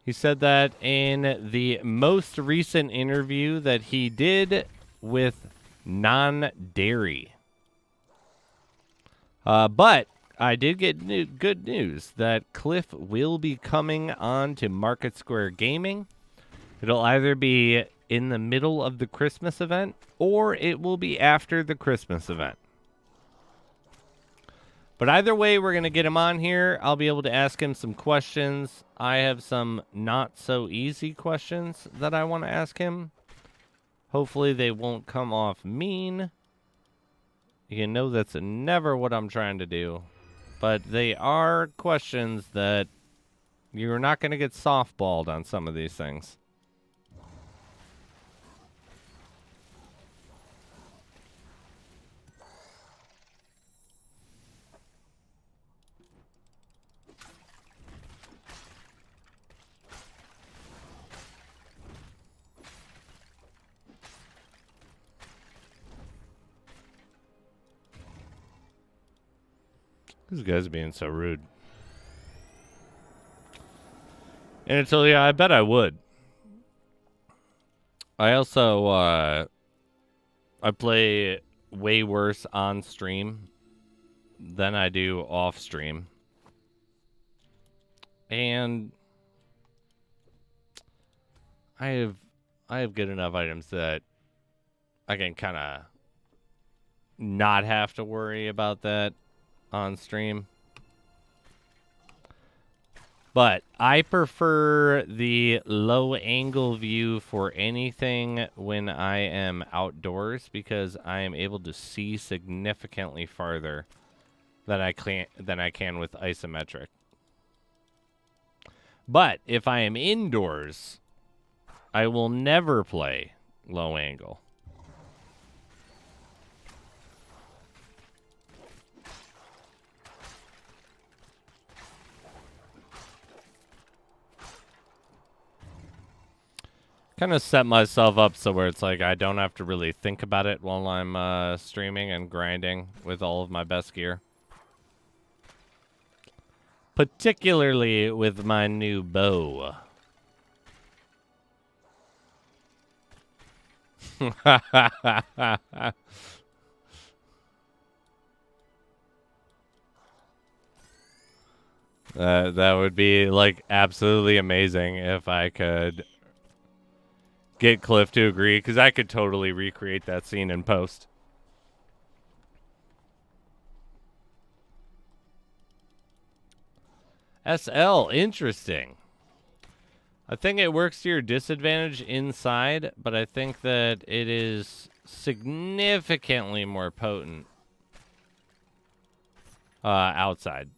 He said that in the most recent interview that he did with Non-Dairy. But I did get good news that Cliff will be coming on to MarketSquare Gaming. It'll either be in the middle of the Christmas event or it will be after the Christmas event. But either way, we're going to get him on here. I'll be able to ask him some questions. I have some not so easy questions that I want to ask him. Hopefully they won't come off mean. You know that's never what I'm trying to do. But they are questions that you're not going to get softballed on some of these things. These guys are being so rude. And until, yeah, I bet I would. I also, I play way worse on stream than I do off stream. And I have good enough items that I can kind of not have to worry about that on stream. But I prefer the low angle view for anything when I am outdoors because I am able to see significantly farther than I can with isometric. But if I am indoors, I will never play low angle. Kind of set myself up so where it's like I don't have to really think about it while I'm streaming and grinding with all of my best gear. Particularly with my new bow. That would be like absolutely amazing if I could get Cliff to agree, because I could totally recreate that scene in post. SL, interesting. I think it works to your disadvantage inside, but I think that it is significantly more potent outside.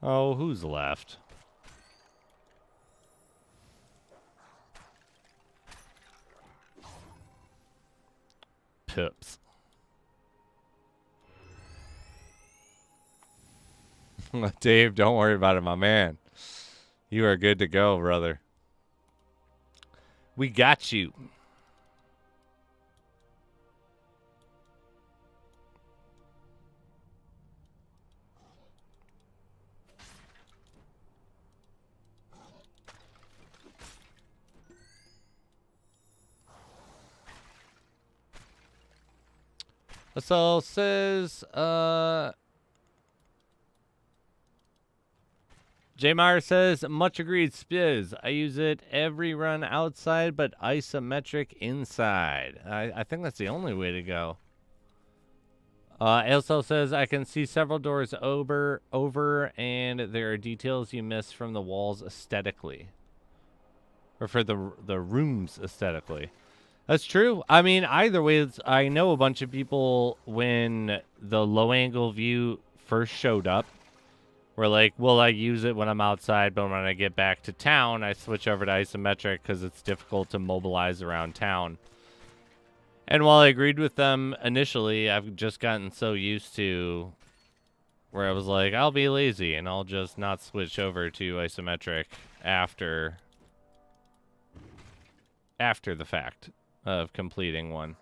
Oh, who's left? Pips. Dave, don't worry about it, my man. You are good to go, brother. We got you. So says, J. Meyer says, much agreed, Spiz. I use it every run outside, but isometric inside. I think that's the only way to go. Also says, I can see several doors over, and there are details you miss from the walls aesthetically. Or for the rooms aesthetically. That's true. I mean, either way, I know a bunch of people when the low-angle view first showed up, were like, well, I use it when I'm outside, but when I get back to town, I switch over to isometric because it's difficult to mobilize around town. And while I agreed with them initially, I've just gotten so used to where I was like, I'll be lazy and I'll just not switch over to isometric after the fact of completing one.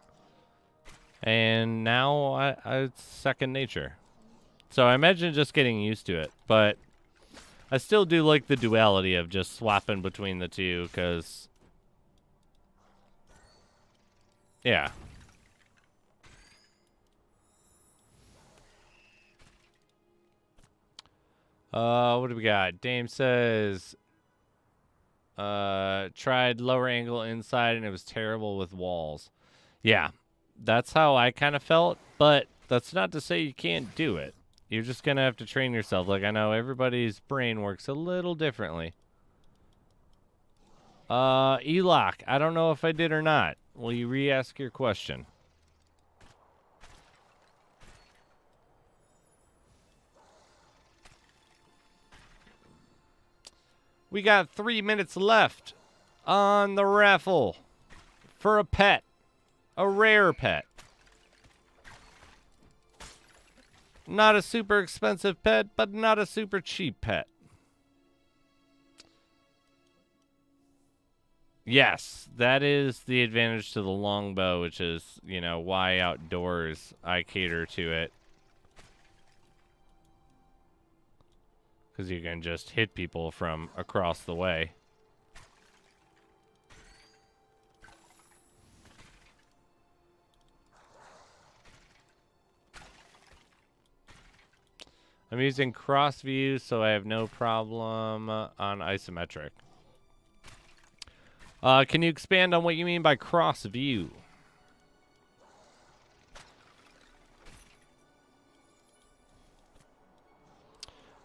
And now it's second nature. So I imagine just getting used to it, but I still do like the duality of just swapping between the two, because, yeah. What do we got? Dame says, tried lower angle inside and it was terrible with walls. Yeah, that's how I kind of felt, but that's not to say you can't do it. You're just going to have to train yourself. Like, I know everybody's brain works a little differently. Eloc, I don't know if I did or not. Will you re-ask your question? We got 3 minutes left on the raffle for a pet. A rare pet. Not a super expensive pet, but not a super cheap pet. Yes, that is the advantage to the longbow, which is, you know, why outdoors I cater to it. Because you can just hit people from across the way. I'm using cross view, so I have no problem on isometric. Can you expand on what you mean by cross view?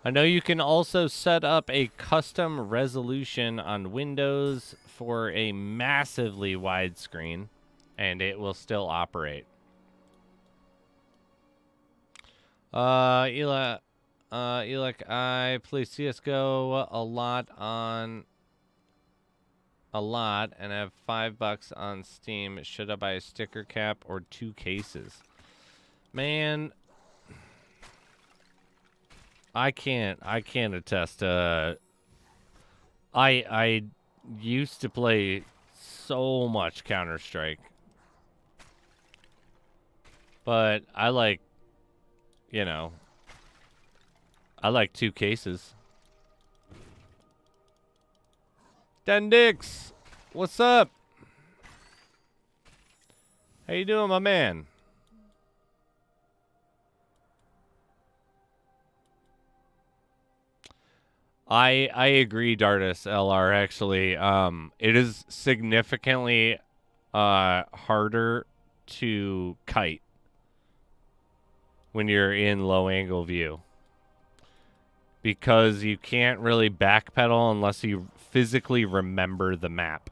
I know you can also set up a custom resolution on Windows for a massively wide screen, and it will still operate. Eli, I play CSGO a lot and have $5 on Steam. Should I buy a sticker cap or 2 cases? Man, I can't attest. I used to play so much Counter-Strike, but I like, you know, I like 2 cases. Dendix, what's up? How you doing, my man? I agree, Dardis LR. Actually, it is significantly harder to kite when you're in low angle view, because you can't really backpedal unless you physically remember the map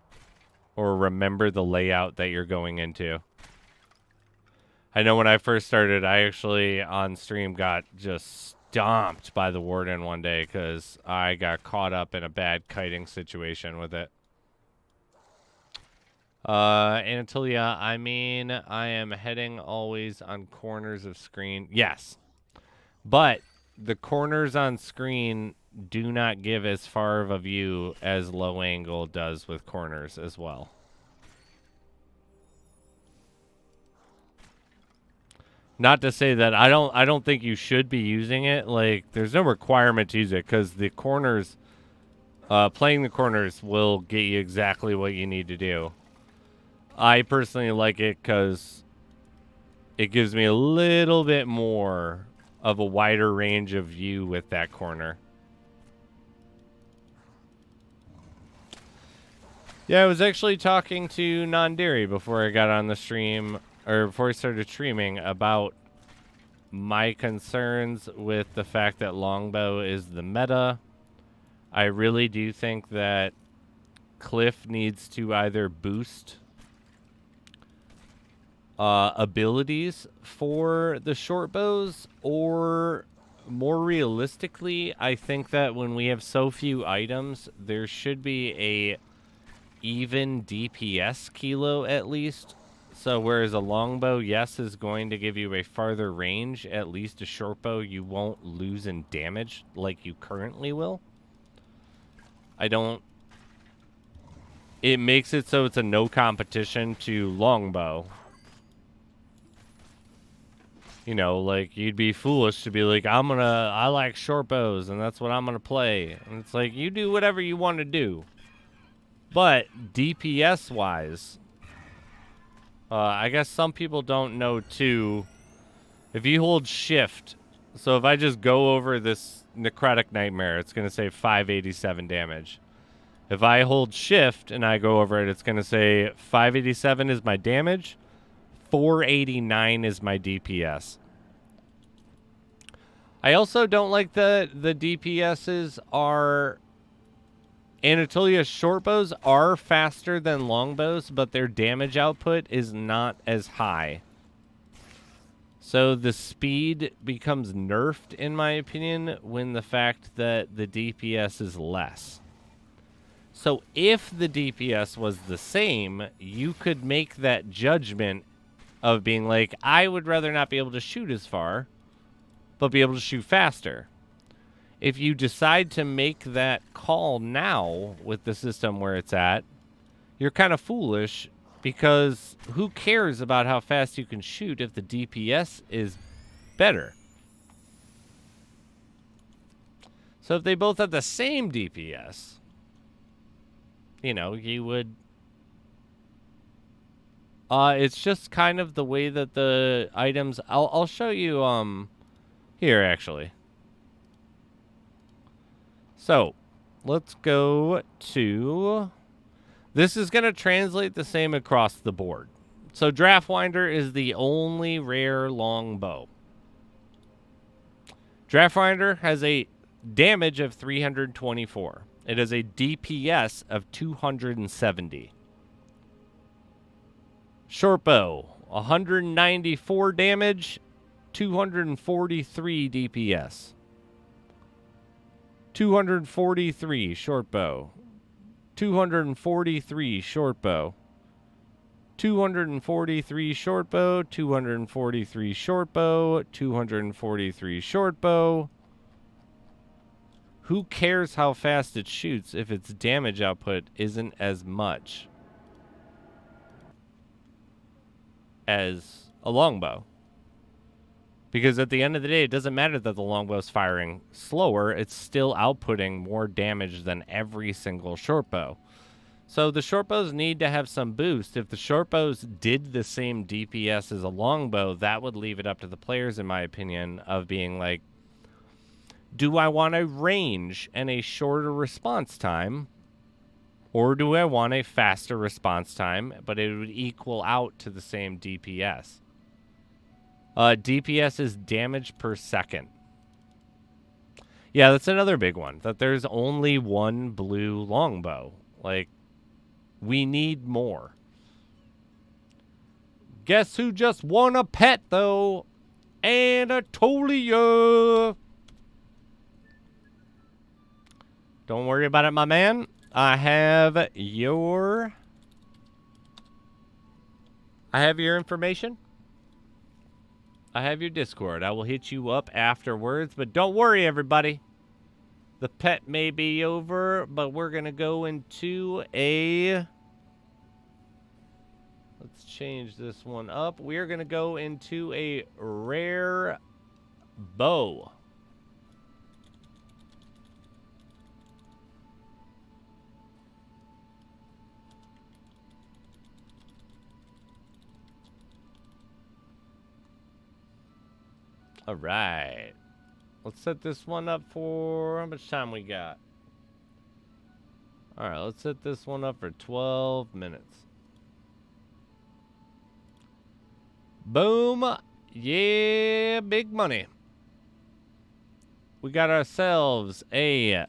or remember the layout that you're going into. I know when I first started, I actually on stream got just stomped by the warden one day because I got caught up in a bad kiting situation with it. Anatolia, I mean, I am heading always on corners of screen. Yes, but the corners on screen do not give as far of a view as low angle does with corners as well. Not to say that I don't think you should be using it. Like, there's no requirement to use it, because the corners, playing the corners will get you exactly what you need to do. I personally like it because it gives me a little bit more of a wider range of view with that corner. Yeah, I was actually talking to Non-Dairy before I got on the stream, or before I started streaming, about my concerns with the fact that longbow is the meta. I really do think that Cliff needs to either boost abilities for the short bows, or more realistically, I think that when we have so few items, there should be a even DPS kilo at least. So whereas a longbow, yes, is going to give you a farther range, at least a short bow you won't lose in damage like you currently will. It makes it so it's a no competition to longbow. You know, like, you'd be foolish to be like, I like short bows, and that's what I'm gonna play. And it's like, you do whatever you want to do. But DPS-wise, I guess some people don't know, too, if you hold shift, so if I just go over this Necrotic Nightmare, it's gonna say 587 damage. If I hold shift and I go over it, it's gonna say 587 is my damage, 489 is my DPS. I also don't like the DPSs are... Anatolia's short bows are faster than longbows, but their damage output is not as high. So the speed becomes nerfed, in my opinion, when the fact that the DPS is less. So if the DPS was the same, you could make that judgment of being like, I would rather not be able to shoot as far, but be able to shoot faster. If you decide to make that call now with the system where it's at, you're kind of foolish, because who cares about how fast you can shoot if the DPS is better? So if they both have the same DPS, you know, you would... it's just kind of the way that the items... I'll show you, here, actually. So, let's go to... This is going to translate the same across the board. So, Draftwinder is the only rare longbow. Draftwinder has a damage of 324. It has a DPS of 270. Shortbow, 194 damage, 243 DPS. 243 shortbow. 243 shortbow. 243 shortbow. 243 shortbow. 243 shortbow. Who cares how fast it shoots if its damage output isn't as much as a longbow? Because at the end of the day, it doesn't matter that the longbow's firing slower. It's still outputting more damage than every single shortbow. So the shortbows need to have some boost. If the shortbows did the same DPS as a longbow, that would leave it up to the players, in my opinion, of being like, do I want a range and a shorter response time? Or do I want a faster response time, but it would equal out to the same DPS? DPS is damage per second. Yeah, that's another big one. That there's only one blue longbow. Like, we need more. Guess who just won a pet, though? Anatolia! Don't worry about it, my man. I have your information. I have your Discord. I will hit you up afterwards, but don't worry, everybody. The pet may be over, but we're going to go into a... Let's change this one up. We're going to go into a rare bow. All right. Let's set this one up for... How much time we got? All right, let's set this one up for 12 minutes. Boom. Yeah, big money. We got ourselves a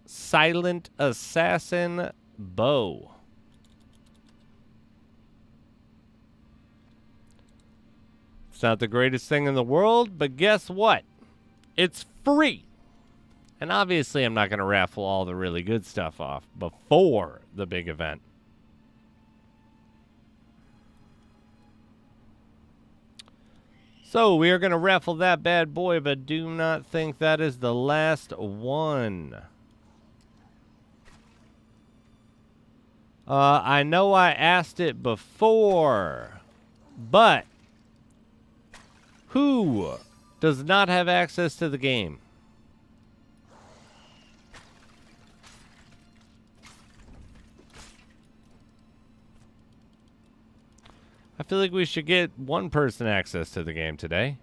silent assassin bow. It's not the greatest thing in the world, but guess what? It's free. And obviously, I'm not going to raffle all the really good stuff off before the big event. So, we are going to raffle that bad boy, but do not think that is the last one. I know I asked it before, but who does not have access to the game? I feel like we should get one person access to the game today.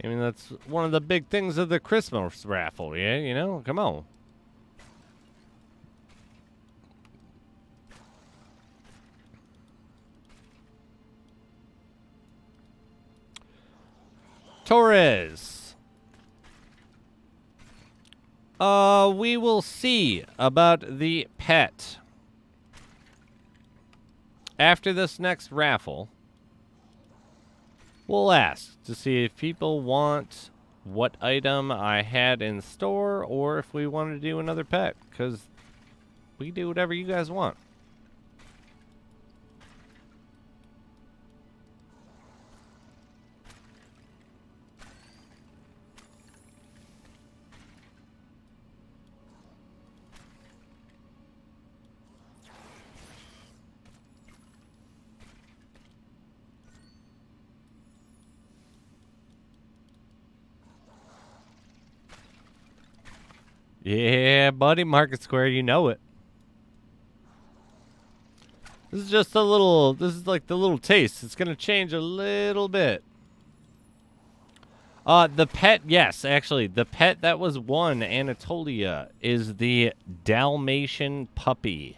I mean, that's one of the big things of the Christmas raffle, yeah? You know, come on. Torres. We will see about the pet. After this next raffle, we'll ask to see if people want what item I had in store or if we want to do another pet, because we can do whatever you guys want. Yeah, buddy, MarketSquare, you know it. This is just a little, this is like the little taste. It's going to change a little bit. The pet, yes, actually, the pet that was won, Anatolia, is the Dalmatian puppy.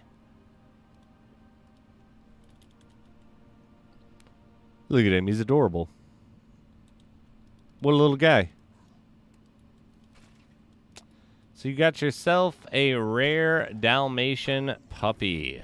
Look at him, he's adorable. What a little guy. So you got yourself a rare Dalmatian puppy.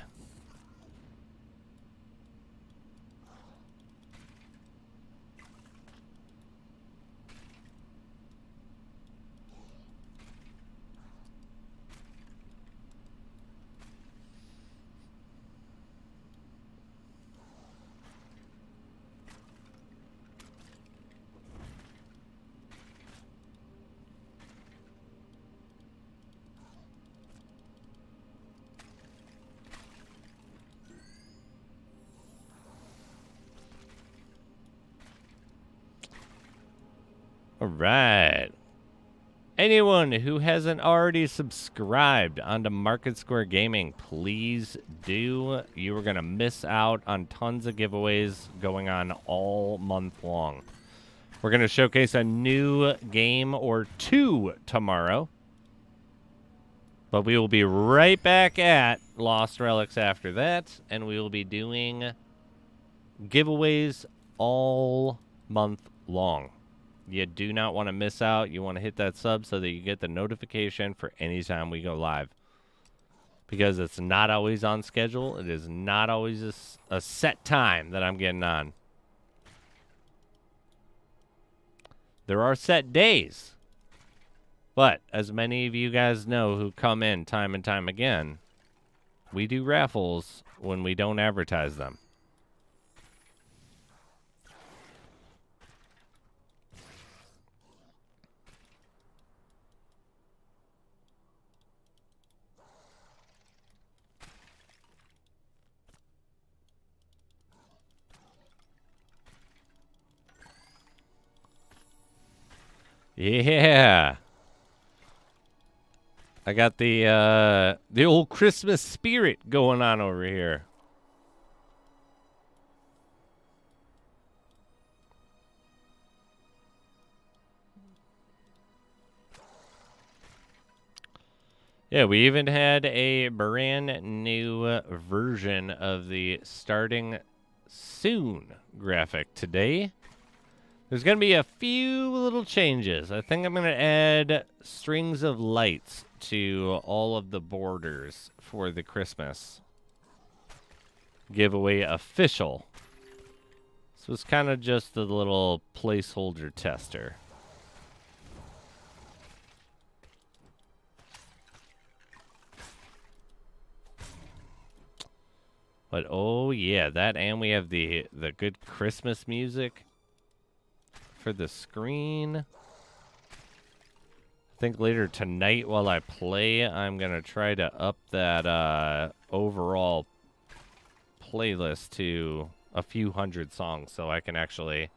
All right. Anyone who hasn't already subscribed onto MarketSquare Gaming, please do. You are going to miss out on tons of giveaways going on all month long. We're going to showcase a new game or two tomorrow. But we will be right back at Lost Relics after that. And we will be doing giveaways all month long. You do not want to miss out. You want to hit that sub so that you get the notification for any time we go live. Because it's not always on schedule. It is not always a set time that I'm getting on. There are set days. But as many of you guys know who come in time and time again, we do raffles when we don't advertise them. Yeah. I got the old Christmas spirit going on over here. Yeah, we even had a brand new version of the starting soon graphic today. There's going to be a few little changes. I think I'm going to add strings of lights to all of the borders for the Christmas giveaway official. So it's kind of just a little placeholder tester. But oh yeah, that, and we have the good Christmas music for the screen. I think later tonight while I play, I'm gonna try to up that overall playlist to a few hundred songs so I can actually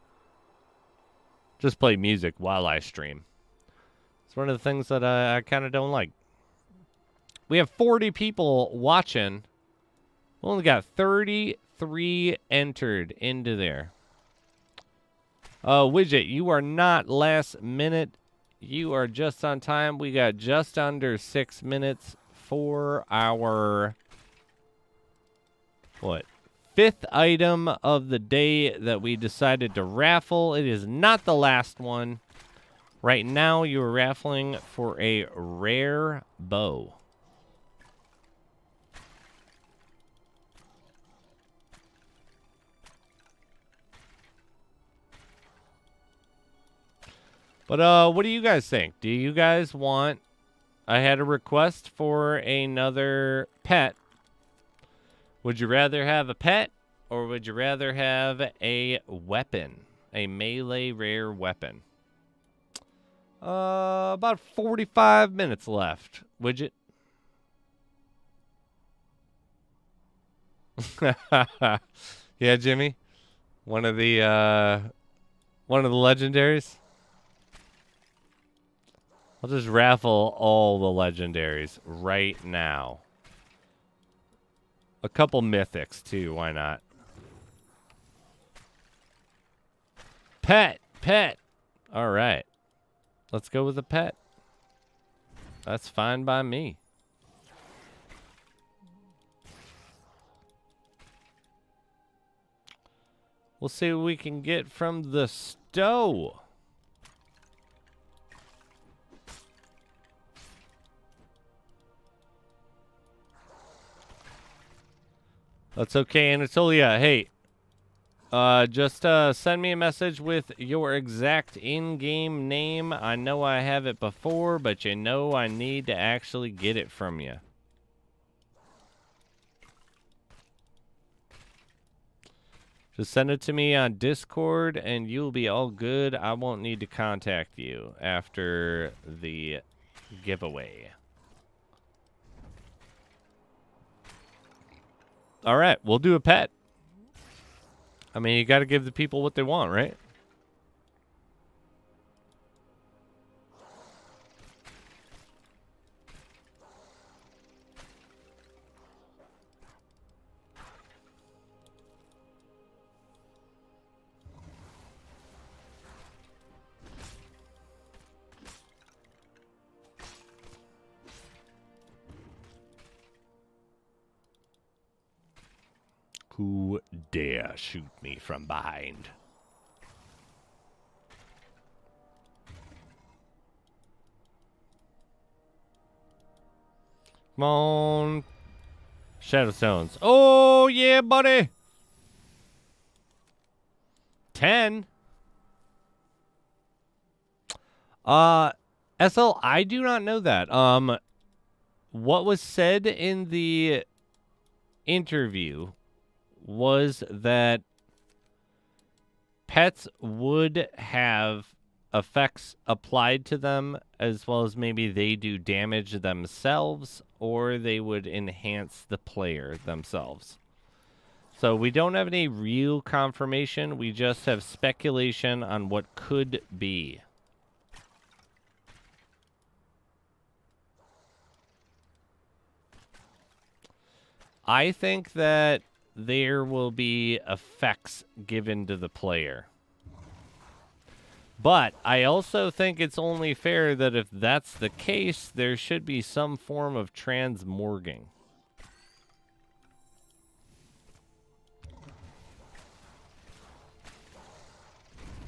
just play music while I stream. It's one of the things that I kind of don't like. We have 40 people watching. We only got 33 entered into there. Widget, you are not last minute. You are just on time. We got just under 6 minutes for our, what, 5th item of the day that we decided to raffle. It is not the last one. Right now, you are raffling for a rare bow. But what do you guys think? Do you guys want... I had a request for another pet. Would you rather have a pet, or would you rather have a weapon? A melee rare weapon. About 45 minutes left. Widget. Yeah, Jimmy. One of the legendaries. I'll just raffle all the legendaries right now. A couple mythics, too. Why not? Pet! Pet! All right. Let's go with a pet. That's fine by me. We'll see what we can get from the stow. That's okay, Anatolia. Hey, just send me a message with your exact in-game name. I know I have it before, but you know I need to actually get it from you. Just send it to me on Discord, and you'll be all good. I won't need to contact you after the giveaway. All right, we'll do a pet. I mean, you got to give the people what they want, right? Who dare shoot me from behind? Come on. Shadowstones. Oh, yeah, buddy. 10. SL, I do not know that. What was said in the interview was that pets would have effects applied to them, as well as maybe they do damage themselves, or they would enhance the player themselves. So we don't have any real confirmation. We just have speculation on what could be. I think that there will be effects given to the player. But I also think it's only fair that if that's the case, there should be some form of transmorging.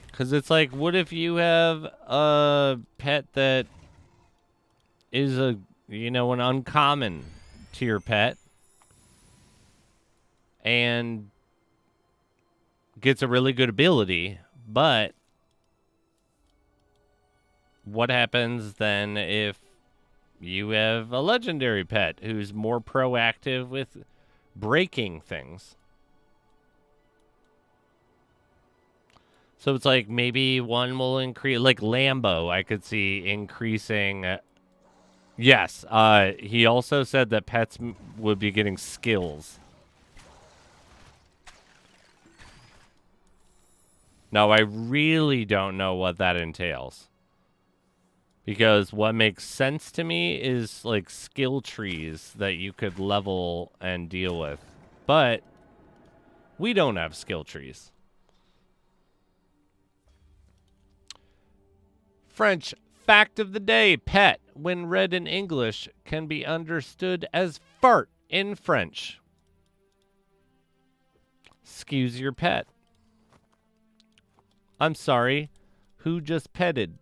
Because it's like, what if you have a pet that is an uncommon to your pet and gets a really good ability, but what happens then if you have a legendary pet who's more proactive with breaking things? So it's like maybe one will increase, like Lambo, I could see increasing. Yes. He also said that pets would be getting skills. Now, I really don't know what that entails. Because what makes sense to me is like skill trees that you could level and deal with. But we don't have skill trees. French fact of the day. Pet, when read in English, can be understood as fart in French. Excuse your pet. I'm sorry. Who just petted?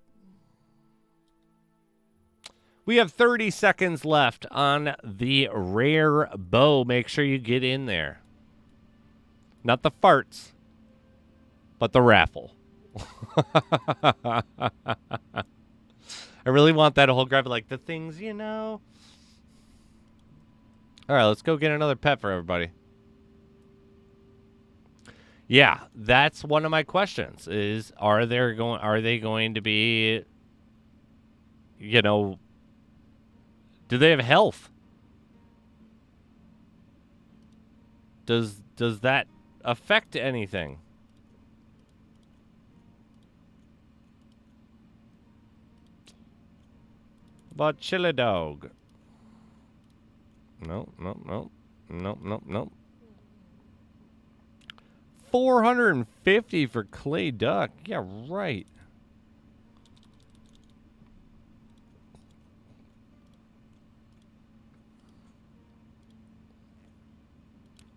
We have 30 seconds left on the rare bow. Make sure you get in there. Not the farts, but the raffle. I really want that whole graphic, like the things, All right, let's go get another pet for everybody. Yeah, that's one of my questions is are they going to be, do they have health? Does that affect anything? About Chili Dog? No. 450 for Clay Duck. Yeah, right.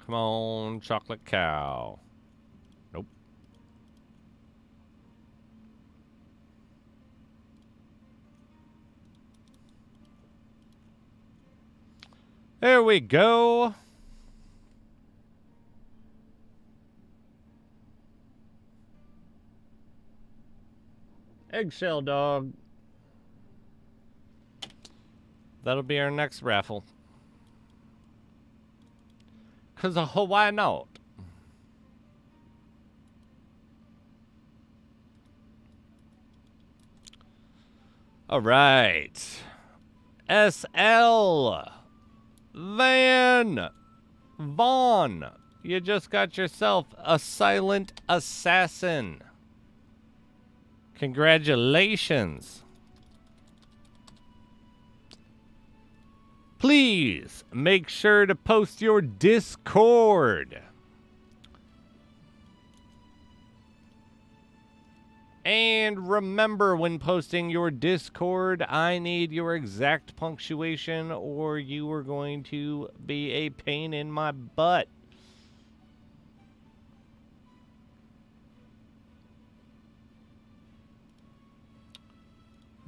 Come on, Chocolate Cow. Nope. There we go. Eggshell Dog. That'll be our next raffle. Because why not? All right. SL Vaughn. You just got yourself a silent assassin. Congratulations. Please make sure to post your Discord. And remember, when posting your Discord, I need your exact punctuation or you are going to be a pain in my butt.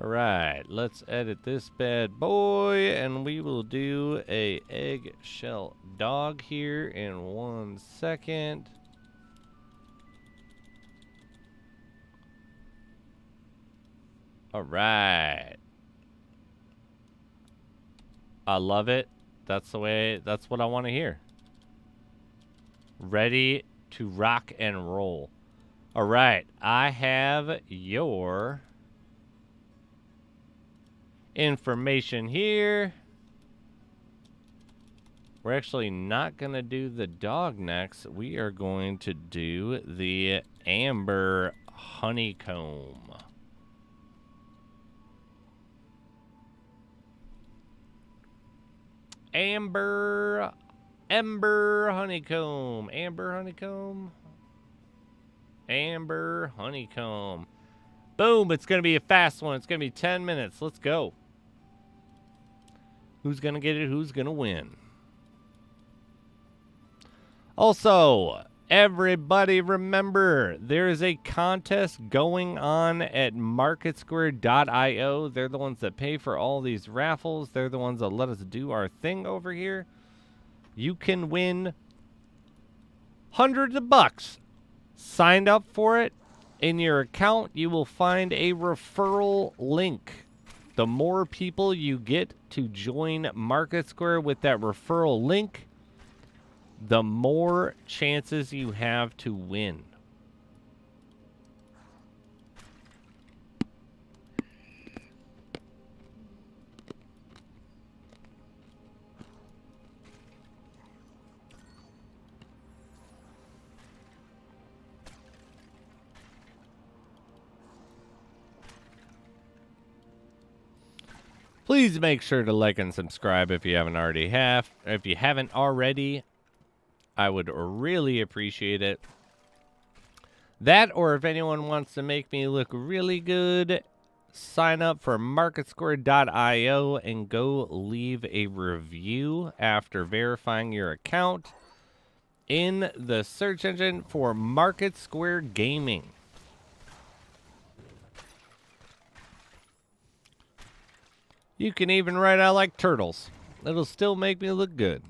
All right, let's edit this bad boy, and we will do a eggshell dog here in 1 second. All right. I love it. That's what I want to hear. Ready to rock and roll. All right, I have your information here. We're actually not going to do the dog next. We are going to do the amber honeycomb. Ember honeycomb. Amber honeycomb. Boom, it's going to be a fast one. It's going to be 10 minutes. Let's go. Who's going to get it? Who's going to win? Also, everybody remember, there is a contest going on at MarketSquare.io. They're the ones that pay for all these raffles. They're the ones that let us do our thing over here. You can win hundreds of bucks. Signed up for it. In your account, you will find a referral link. The more people you get to join MarketSquare with that referral link, the more chances you have to win. Please make sure to like and subscribe if you haven't already I would really appreciate it. That, or if anyone wants to make me look really good, sign up for MarketSquare.io and go leave a review after verifying your account in the search engine for MarketSquare Gaming. You can even write out like turtles. It'll still make me look good.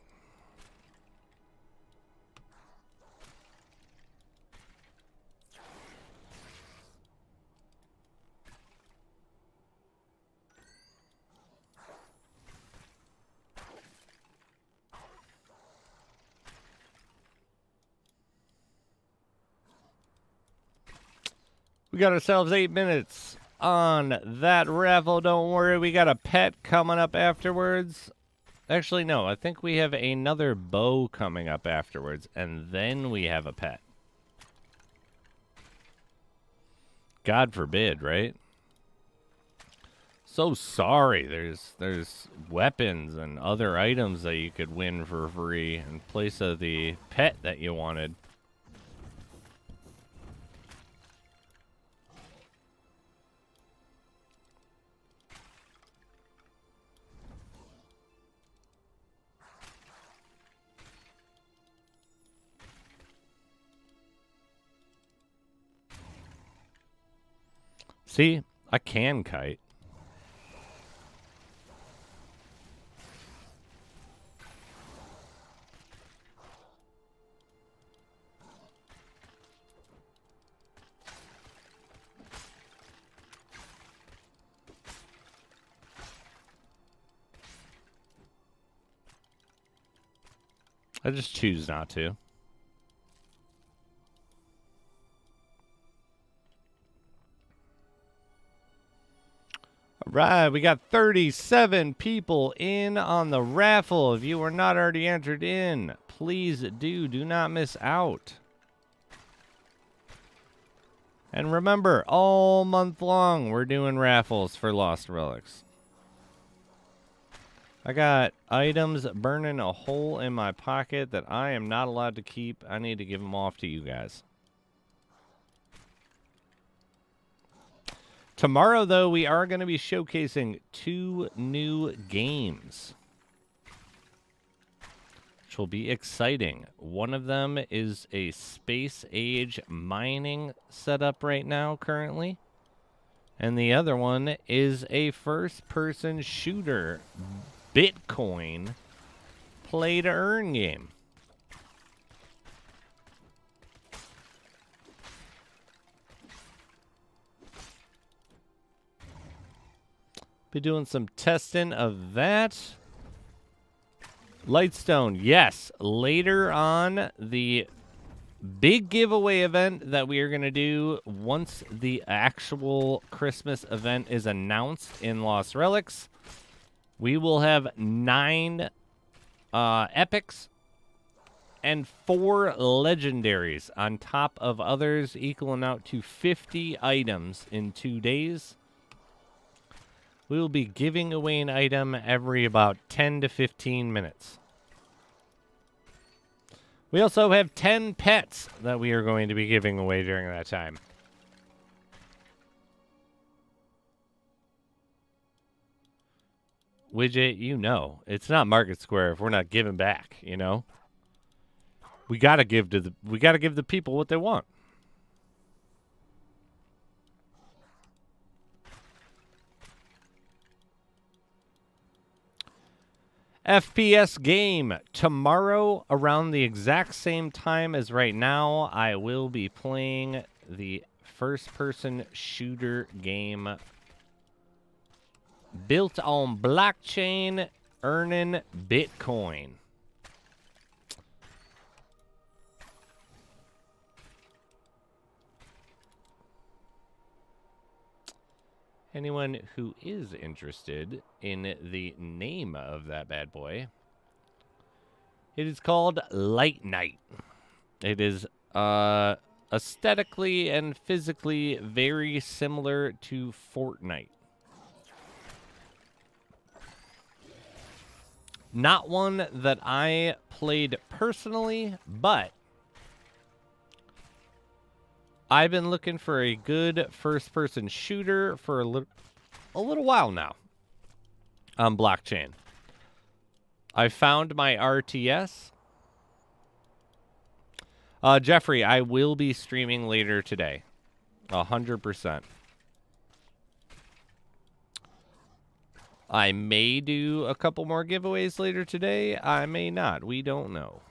We got ourselves 8 minutes on that raffle. Don't worry, we got a pet coming up afterwards. Actually, no, I think we have another bow coming up afterwards, and then we have a pet. God forbid, right? So sorry. There's weapons and other items that you could win for free in place of the pet that you wanted. See, I can kite. I just choose not to. All right, we got 37 people in on the raffle. If you are not already entered in, please do not miss out. And remember, all month long, we're doing raffles for Lost Relics. I got items burning a hole in my pocket that I am not allowed to keep. I need to give them off to you guys. Tomorrow, though, we are going to be showcasing 2 new games, which will be exciting. One of them is a space age mining setup right now, currently. And the other one is a first-person shooter Bitcoin play-to-earn game. Be doing some testing of that. Lightstone, yes. Later on, the big giveaway event that we are going to do once the actual Christmas event is announced in Lost Relics. We will have 9 epics and 4 legendaries on top of others, equaling out to 50 items in 2 days. We will be giving away an item every about 10 to 15 minutes. We also have 10 pets that we are going to be giving away during that time. Widget, you know. It's not MarketSquare if we're not giving back, you know? We gotta give the people what they want. FPS game. Tomorrow, around the exact same time as right now, I will be playing the first-person shooter game built on blockchain, earning Bitcoin. Anyone who is interested in the name of that bad boy, it is called Light Night. It is aesthetically and physically very similar to Fortnite. Not one that I played personally, but I've been looking for a good first-person shooter for a little while now on blockchain. I found my RTS. Jeffrey, I will be streaming later today. 100%. I may do a couple more giveaways later today. I may not. We don't know.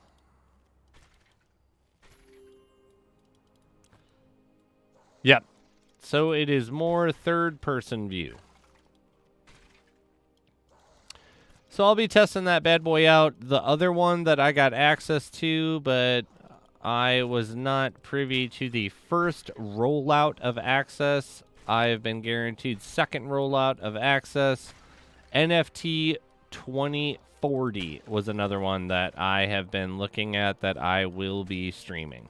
Yep. So it is more third-person view. So I'll be testing that bad boy out. The other one that I got access to, but I was not privy to the first rollout of access. I have been guaranteed second rollout of access. NFT 2040 was another one that I have been looking at that I will be streaming.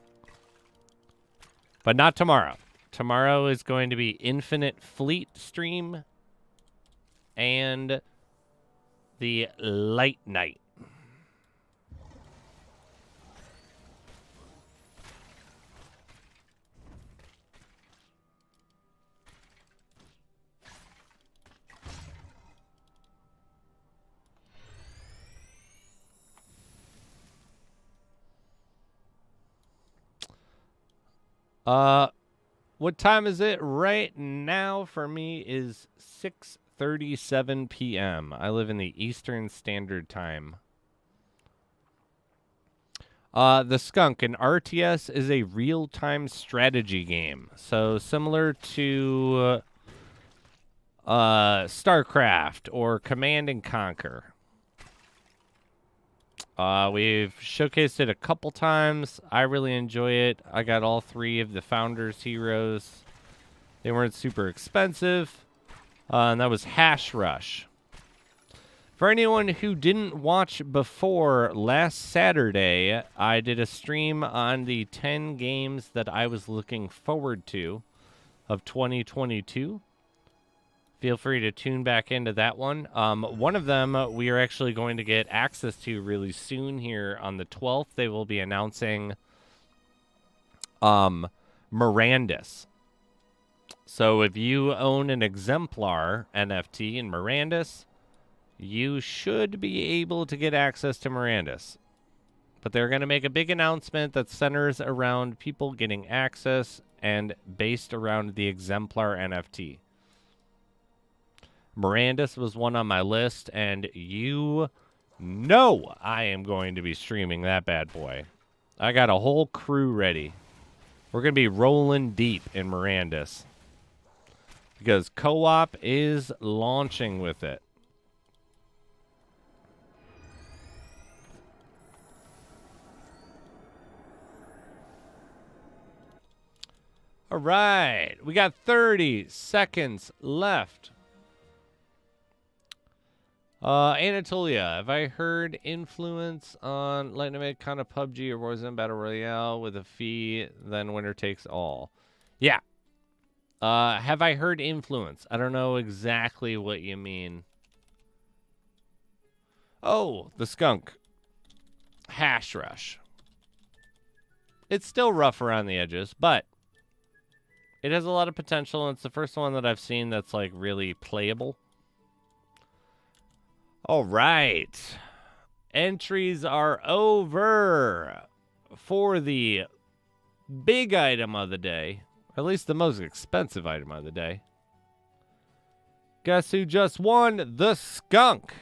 But not tomorrow. Tomorrow is going to be Infinite Fleet stream and the Light Night. What time is it right now? For me is 6:37 p.m. I live in the Eastern Standard Time. The Skunk, an RTS, is a real-time strategy game. So similar to StarCraft or Command and Conquer. We've showcased it a couple times. I really enjoy it. I got all 3 of the Founders Heroes. They weren't super expensive. And that was Hash Rush. For anyone who didn't watch before, last Saturday, I did a stream on the 10 games that I was looking forward to of 2022. Feel free to tune back into that one. One of them we are actually going to get access to really soon here on the 12th. They will be announcing Mirandus. So if you own an exemplar NFT in Mirandus, you should be able to get access to Mirandus. But they're going to make a big announcement that centers around people getting access and based around the exemplar NFT. Mirandus was one on my list, and you know I am going to be streaming that bad boy. I got a whole crew ready. We're going to be rolling deep in Mirandus because co-op is launching with it. All right, we got 30 seconds left. Anatolia, have I heard influence on Lightning Made kind of PUBG or Warzone Battle Royale with a fee, then winner takes all? Yeah. Have I heard influence? I don't know exactly what you mean. Oh, the Skunk. Hash Rush. It's still rough around the edges, but it has a lot of potential, and it's the first one that I've seen that's, like, really playable. All right. Entries are over for the big item of the day. Or at least the most expensive item of the day. Guess who just won? The skunk.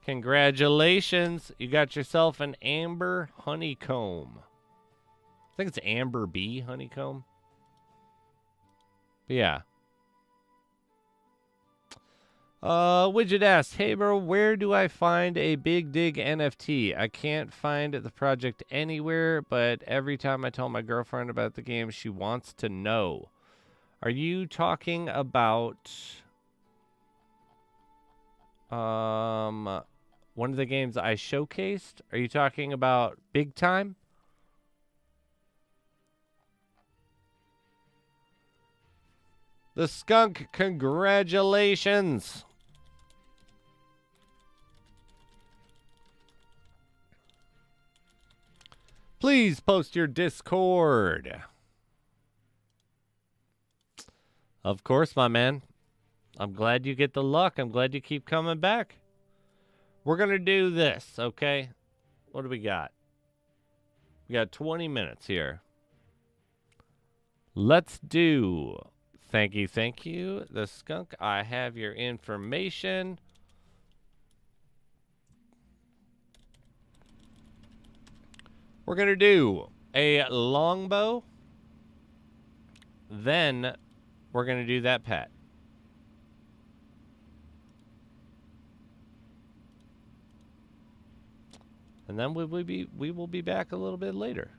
Congratulations. You got yourself an amber honeycomb. I think it's amber bee honeycomb. But yeah. Widget asks, hey bro, where do I find a Big Dig NFT? I can't find the project anywhere, but every time I tell my girlfriend about the game, she wants to know. Are you talking about one of the games I showcased? Are you talking about Big Time? The skunk, congratulations. Please post your Discord. Of course, my man. I'm glad you get the luck. I'm glad you keep coming back. We're going to do this, okay? What do we got? We got 20 minutes here. Let's do thank you. The skunk, I have your information. We're going to do a longbow. Then we're going to do that pet. And then we will be back a little bit later.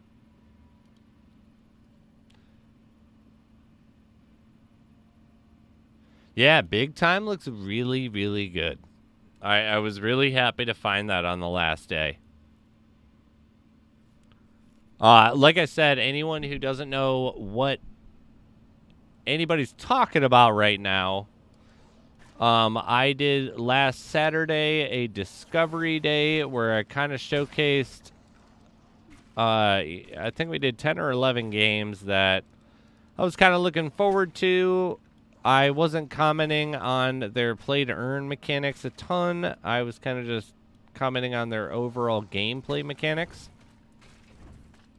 Yeah, Big Time looks really, really good. I was really happy to find that on the last day. Like I said, anyone who doesn't know what anybody's talking about right now, I did last Saturday a discovery day where I kind of showcased, I think we did 10 or 11 games that I was kind of looking forward to. I wasn't commenting on their play to earn mechanics a ton. I was kind of just commenting on their overall gameplay mechanics.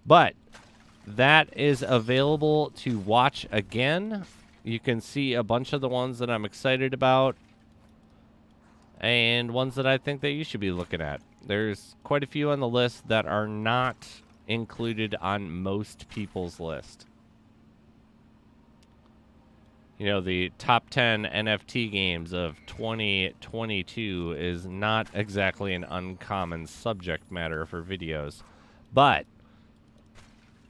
But that is available to watch again. You can see a bunch of the ones that I'm excited about and ones that I think that you should be looking at. There's quite a few on the list that are not included on most people's list. You know, the top 10 NFT games of 2022 is not exactly an uncommon subject matter for videos. But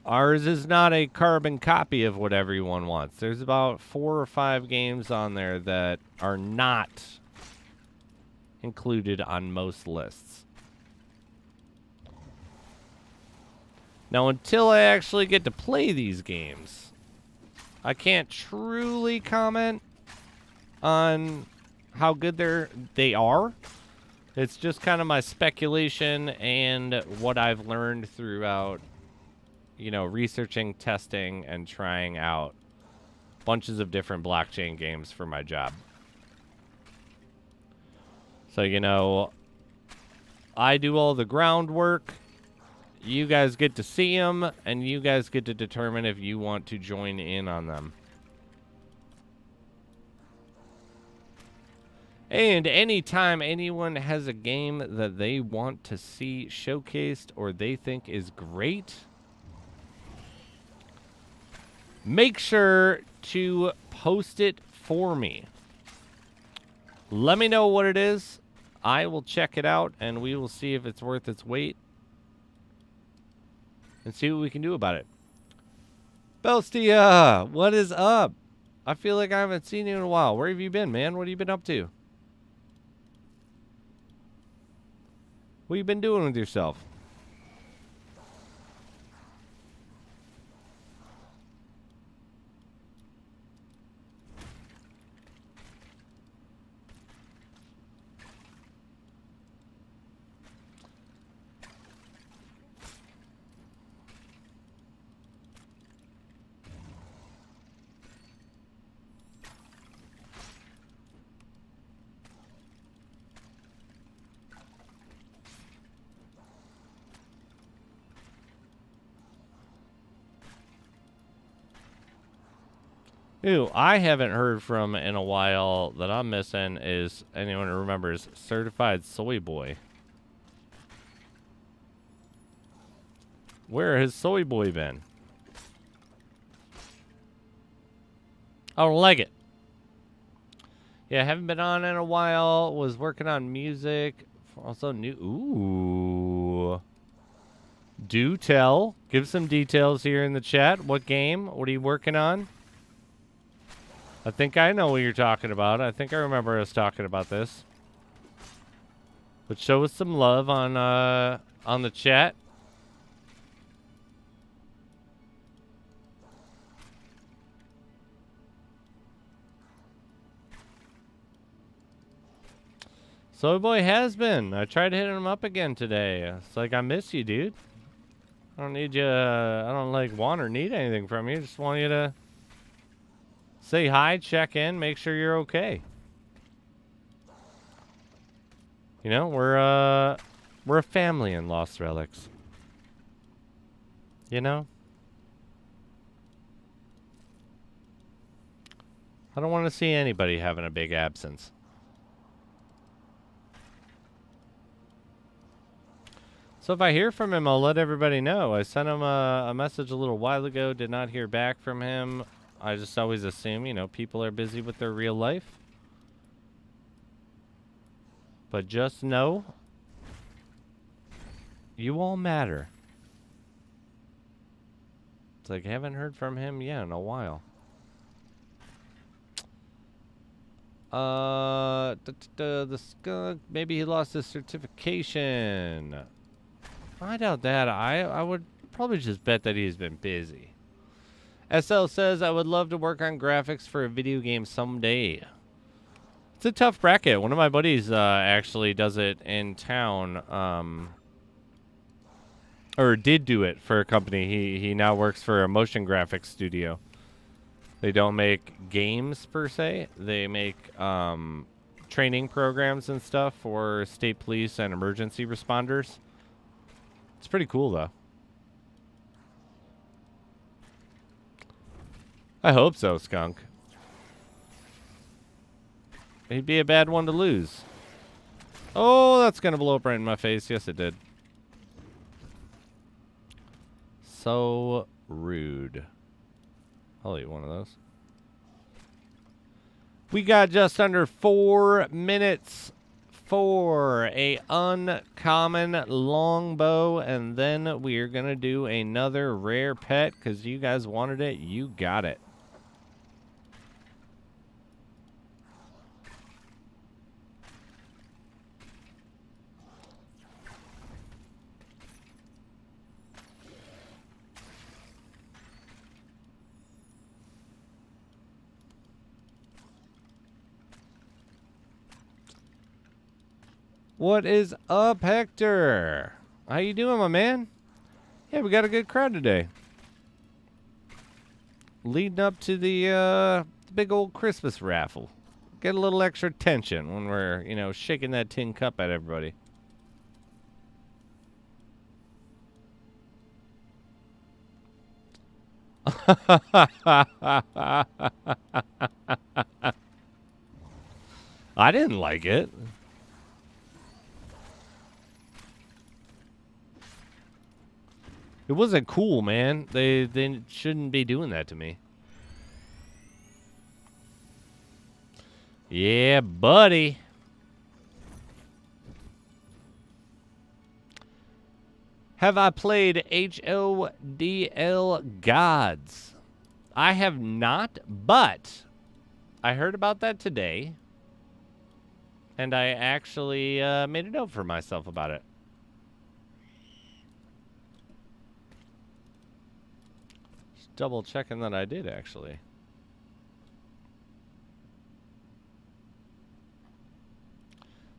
ours is not a carbon copy of what everyone wants. There's about 4 or 5 games on there that are not included on most lists. Now, until I actually get to play these games, I can't truly comment on how good they are. It's just kind of my speculation and what I've learned throughout, you know, researching, testing, and trying out bunches of different blockchain games for my job. So, you know, I do all the groundwork. You guys get to see them, and you guys get to determine if you want to join in on them. And anytime anyone has a game that they want to see showcased or they think is great, make sure to post it for me. Let me know what it is. I will check it out, and we will see if it's worth its weight and see what we can do about it. Belstia, what is up? I feel like I haven't seen you in a while. Where have you been, man? What have you been up to? What have you been doing with yourself? Who I haven't heard from in a while that I'm missing is anyone who remembers Certified Soy Boy. Where has Soy Boy been? I don't like it. Yeah, haven't been on in a while. Was working on music. Also new. Ooh. Do tell. Give some details here in the chat. What game? What are you working on? I think I know what you're talking about. I think I remember us talking about this. But show us some love on the chat. Soy Boy has been. I tried hitting him up again today. It's like, I miss you, dude. I don't need you. I don't like want or need anything from you. Just want you to say hi, check in, make sure you're okay. You know, we're a family in Lost Relics. You know? I don't want to see anybody having a big absence. So if I hear from him, I'll let everybody know. I sent him a message a little while ago, did not hear back from him. I just always assume, you know, people are busy with their real life. But just know, you all matter. It's like, I haven't heard from him yet in a while. The skunk, maybe he lost his certification. I doubt that. I would probably just bet that he's been busy. SL says, I would love to work on graphics for a video game someday. It's a tough bracket. One of my buddies actually does it in town. Or did do it for a company. He now works for a motion graphics studio. They don't make games per se. They make training programs and stuff for state police and emergency responders. It's pretty cool, though. I hope so, Skunk. He'd be a bad one to lose. Oh, that's going to blow up right in my face. Yes, it did. So rude. I'll eat one of those. We got just under 4 minutes for a uncommon longbow, and then we are going to do another rare pet because you guys wanted it. You got it. What is up, Hector? How you doing, my man? Yeah, we got a good crowd today. Leading up to the big old Christmas raffle. Get a little extra tension when we're, you know, shaking that tin cup at everybody. I didn't like it. It wasn't cool, man. They shouldn't be doing that to me. Yeah, buddy. Have I played HODL Gods? I have not, but I heard about that today. And I actually made a note for myself about it. Double checking that I did, actually.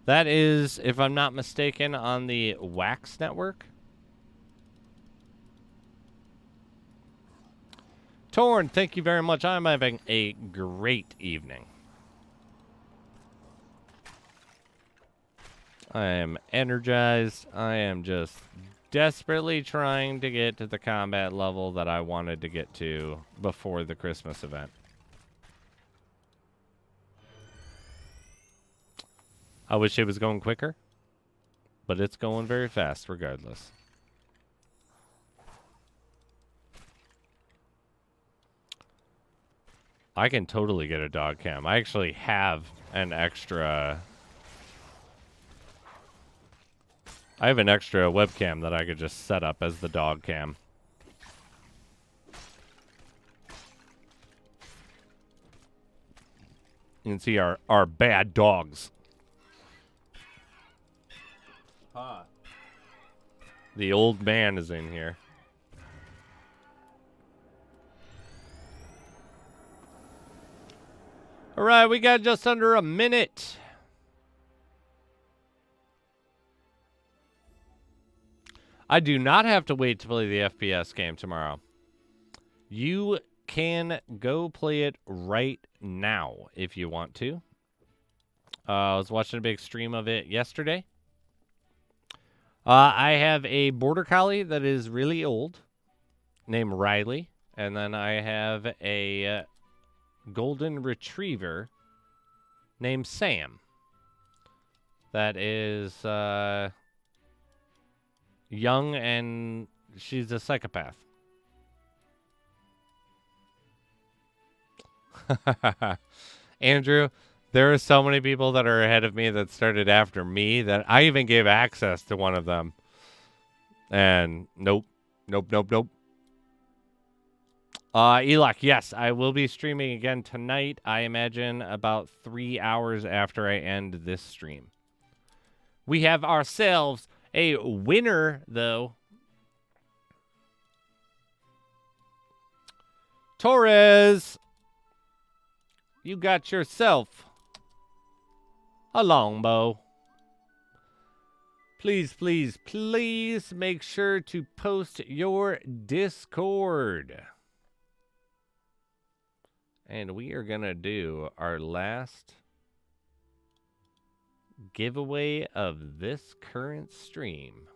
That is, if I'm not mistaken, on the Wax Network. Torn, thank you very much. I'm having a great evening. I am energized. I am just desperately trying to get to the combat level that I wanted to get to before the Christmas event. I wish it was going quicker, but it's going very fast regardless. I can totally get a dog cam. I actually have an extra... I have an extra webcam that I could just set up as the dog cam. You can see our bad dogs. The old man is in here. All right, we got just under a minute. I do not have to wait to play the FPS game tomorrow. You can go play it right now if you want to. I was watching a big stream of it yesterday. I have a border collie that is really old named Riley. And then I have a golden retriever named Sam. That is young, and she's a psychopath. Andrew, there are so many people that are ahead of me that started after me that I even gave access to one of them. And nope. Elok, yes, I will be streaming again tonight. I imagine about 3 hours after I end this stream. We have ourselves a winner, though. Torres, you got yourself a longbow. Please, please, please make sure to post your Discord. And we are going to do our last giveaway of this current stream.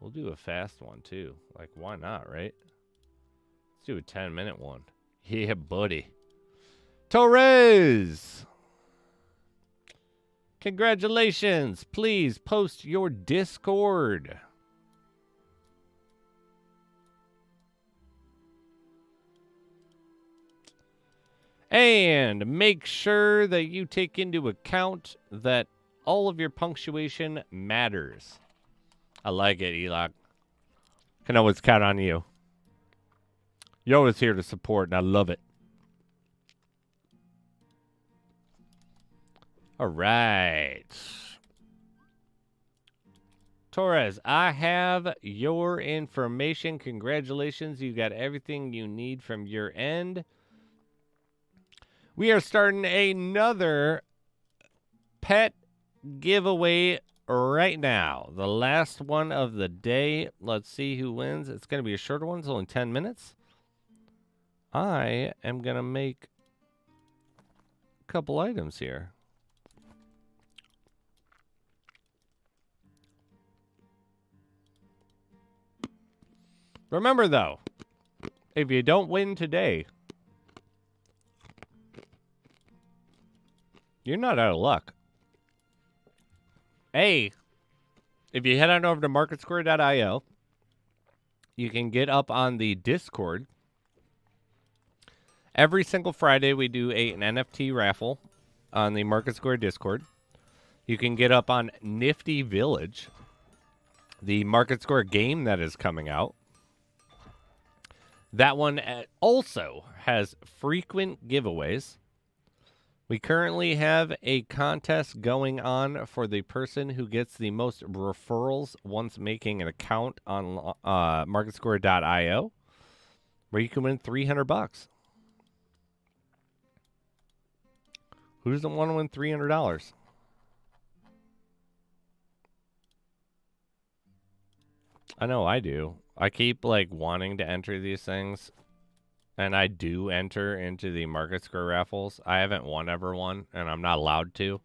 We'll do a fast one, too. Like, why not, right? Let's do a 10-minute one. Yeah, buddy. Torres! Congratulations. Please post your Discord. And make sure that you take into account that all of your punctuation matters. I like it, Elok. Can always count on you. You're always here to support, and I love it. All right. Torres, I have your information. Congratulations. You got everything you need from your end. We are starting another pet giveaway right now. The last one of the day. Let's see who wins. It's going to be a shorter one. It's only 10 minutes. I am going to make a couple items here. Remember, though, if you don't win today, you're not out of luck. If you head on over to MarketSquare.io, you can get up on the Discord. Every single Friday, we do an NFT raffle on the MarketSquare Discord. You can get up on Nifty Village, the MarketSquare game that is coming out. That one also has frequent giveaways. We currently have a contest going on for the person who gets the most referrals once making an account on MarketSquare.io, where you can win $300. Who doesn't want to win $300? I know I do. I keep like wanting to enter these things, and I do enter into the MarketSquare raffles. I haven't ever won, and I'm not allowed to.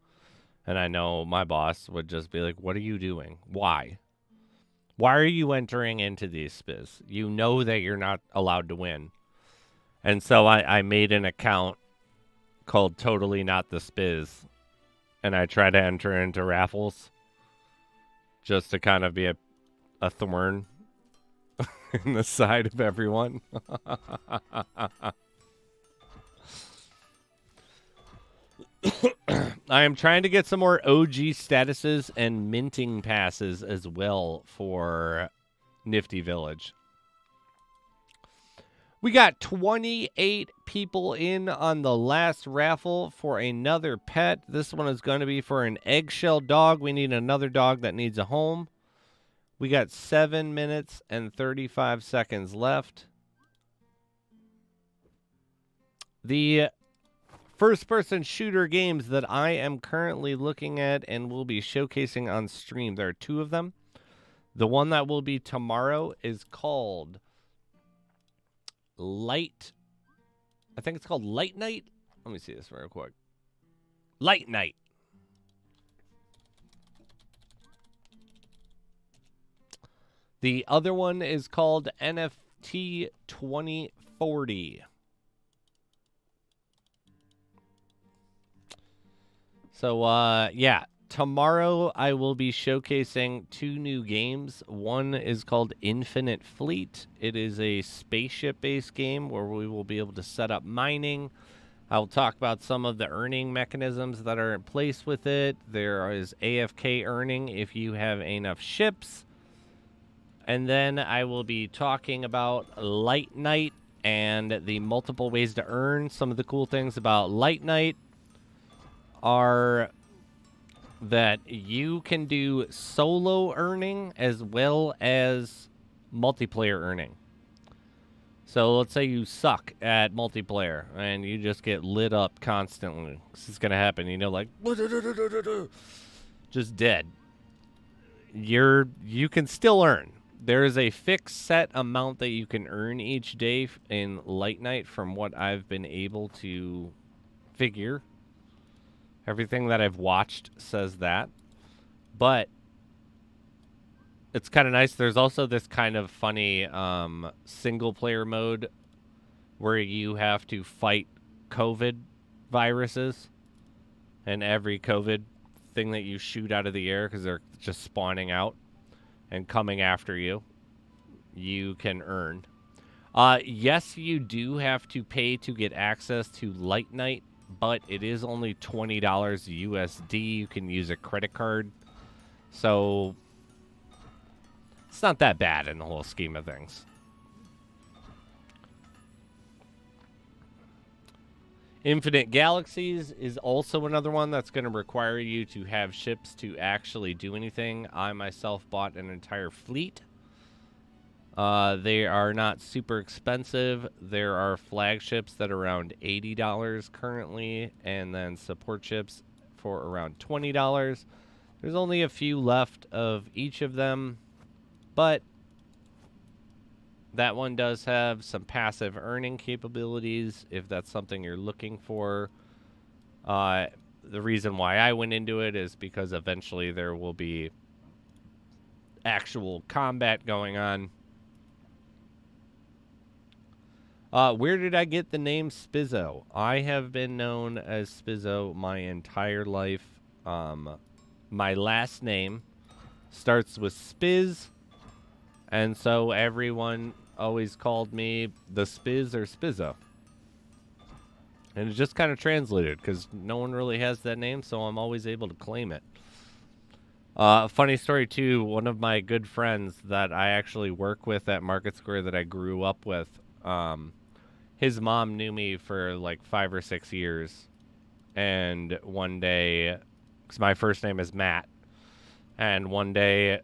And I know my boss would just be like, "What are you doing? Why? Why are you entering into these spiz? You know that you're not allowed to win." And so I made an account called Totally Not the Spiz, and I try to enter into raffles just to kind of be a thorn in the side of everyone. I am trying to get some more OG statuses and minting passes as well for Nifty Village. We got 28 people in on the last raffle for another pet. This one is going to be for an eggshell dog. We need another dog that needs a home. We got 7 minutes and 35 seconds left. The first-person shooter games that I am currently looking at and will be showcasing on stream, there are 2 of them. The one that will be tomorrow is called Light. I think it's called Light Night. Let me see this real quick. Light Night. The other one is called NFT 2040. So, yeah. Tomorrow I will be showcasing 2 new games. One is called Infinite Fleet. It is a spaceship-based game where we will be able to set up mining. I will talk about some of the earning mechanisms that are in place with it. There is AFK earning if you have enough ships. And then I will be talking about Light Night and the multiple ways to earn. Some of the cool things about Light Night are that you can do solo earning as well as multiplayer earning. So let's say you suck at multiplayer and you just get lit up constantly. This is going to happen, you know, like just dead. You can still earn. There is a fixed set amount that you can earn each day in Light Night from what I've been able to figure. Everything that I've watched says that. But it's kind of nice. There's also this kind of funny single-player mode where you have to fight COVID viruses. And every COVID thing that you shoot out of the air, because they're just spawning out and coming after you, you can earn. Yes, you do have to pay to get access to Light Night, but it is only $20 USD. You can use a credit card. So it's not that bad in the whole scheme of things. Infinite Galaxies is also another one that's going to require you to have ships to actually do anything. I myself bought an entire fleet. They are not super expensive. There are flagships that are around $80 currently, and then support ships for around $20. There's only a few left of each of them, but that one does have some passive earning capabilities if that's something you're looking for. The reason why I went into it is because eventually there will be actual combat going on. Where did I get the name Spizzo? I have been known as Spizzo my entire life. My last name starts with Spiz, and so everyone always called me the Spiz or Spizzo. And it just kind of translated because no one really has that name, so I'm always able to claim it. Funny story, too. One of my good friends that I actually work with at MarketSquare that I grew up with, his mom knew me for like 5 or 6 years. And one day, because my first name is Matt, and one day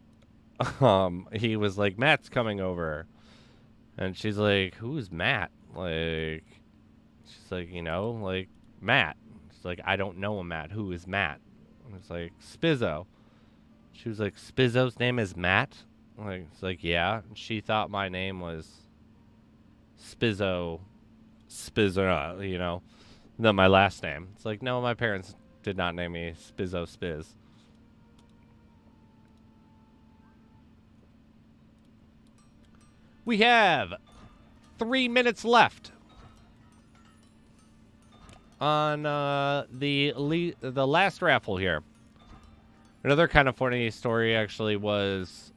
he was like, Matt's coming over. And she's like, who's Matt? Like, she's like, you know, like, Matt. She's like, I don't know a Matt. Who is Matt? And it's like, Spizzo. She was like, Spizzo's name is Matt? Like, it's like, yeah. And she thought my name was Spizzo, you know, than my last name. It's like, no, my parents did not name me Spizzo Spiz. We have 3 minutes left. on the last raffle here. Another kind of funny story actually was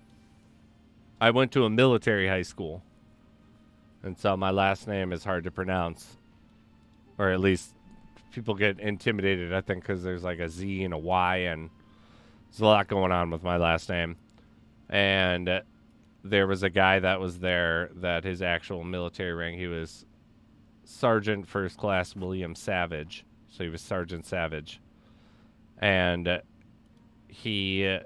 I went to a military high school. And so my last name is hard to pronounce. Or at least people get intimidated, I think, because there's like a Z and a Y, and there's a lot going on with my last name. And there was a guy that was there that his actual military rank, he was Sergeant First Class William Savage. So he was Sergeant Savage. And he,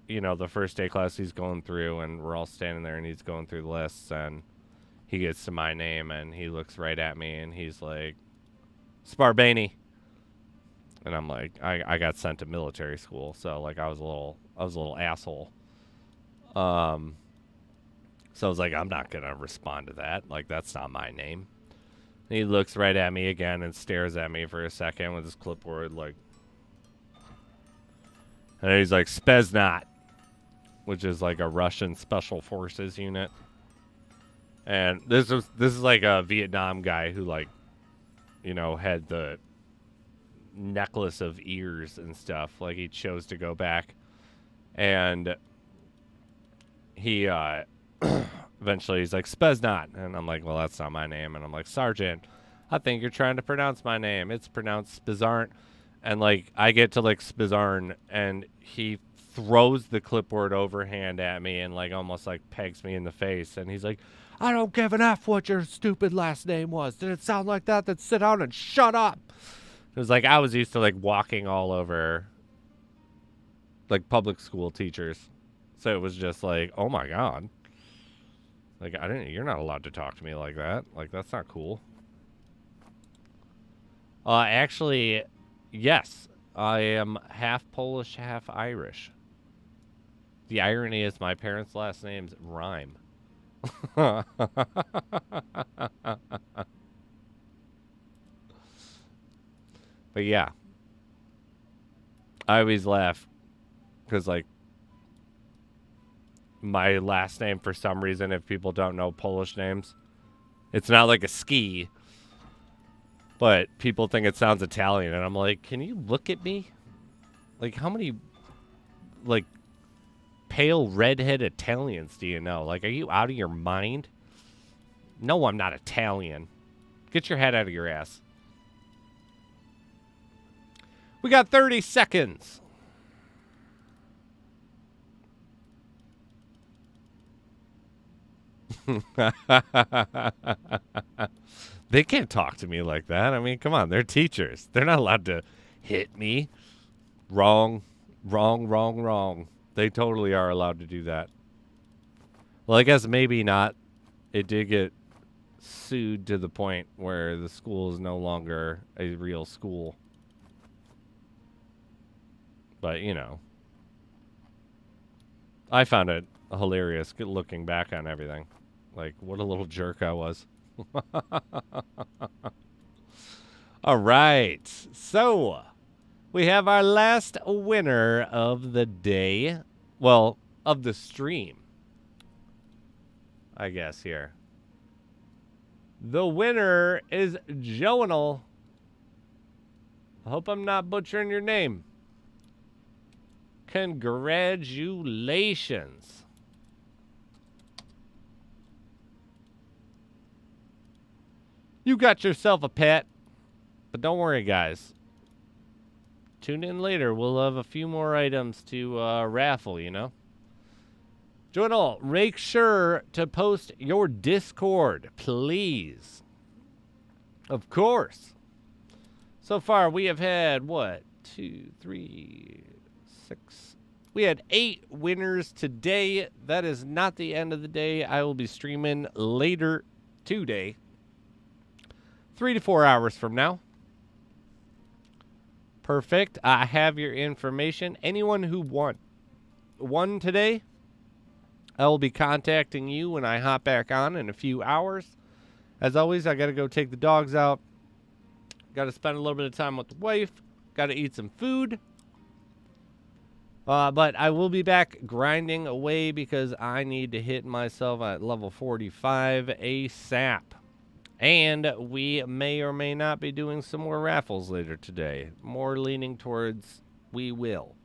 you know, the first day class he's going through, and we're all standing there, and he's going through the lists, and he gets to my name, and he looks right at me, and he's like, Sparbani. And I'm like, I got sent to military school, so like I was a little asshole. So I was like, I'm not gonna respond to that. Like, that's not my name. And he looks right at me again and stares at me for a second with his clipboard, like, and he's like, Speznat, which is like a Russian special forces unit. And this is like a Vietnam guy who, like, you know, had the necklace of ears and stuff. Like, he chose to go back, and he eventually he's like, Speznat, and I'm like, well, that's not my name. And I'm like, Sergeant, I think you're trying to pronounce my name. It's pronounced Spizarn. And like, I get to like Spizarn, and he throws the clipboard overhand at me and like almost like pegs me in the face, and he's like, I don't give an F what your stupid last name was. Did it sound like that? Then sit down and shut up. It was like I was used to like walking all over like public school teachers. So it was just like, oh my God. Like, you're not allowed to talk to me like that. Like, that's not cool. Actually, yes, I am half Polish, half Irish. The irony is my parents' last names rhyme. But yeah, I always laugh because, like, my last name, for some reason, if people don't know Polish names, it's not like a ski, but people think it sounds Italian, and I'm like, can you look at me? Like, how many, like, pale redhead Italians do you know? Like, are you out of your mind? No, I'm not Italian. Get your head out of your ass. We got 30 seconds. They can't talk to me like that. I mean, come on. They're teachers. They're not allowed to hit me. Wrong. They totally are allowed to do that. Well, I guess maybe not. It did get sued to the point where the school is no longer a real school. But, you know, I found it hilarious looking back on everything. Like, what a little jerk I was. All right. So, we have our last winner of the day. Well, of the stream, I guess, here. The winner is Joanal. I hope I'm not butchering your name. Congratulations. You got yourself a pet. But don't worry, guys. Tune in later. We'll have a few more items to raffle, you know. Joanal, make sure to post your Discord, please. Of course. So far, we have had, what? 2, 3, 6. We had 8 winners today. That is not the end of the day. I will be streaming later today. 3 to 4 hours from now. Perfect. I have your information. Anyone who won today, I will be contacting you when I hop back on in a few hours. As always, I got to go take the dogs out. Got to spend a little bit of time with the wife. Got to eat some food. But I will be back grinding away because I need to hit myself at level 45 ASAP. And we may or may not be doing some more raffles later today. More leaning towards we will.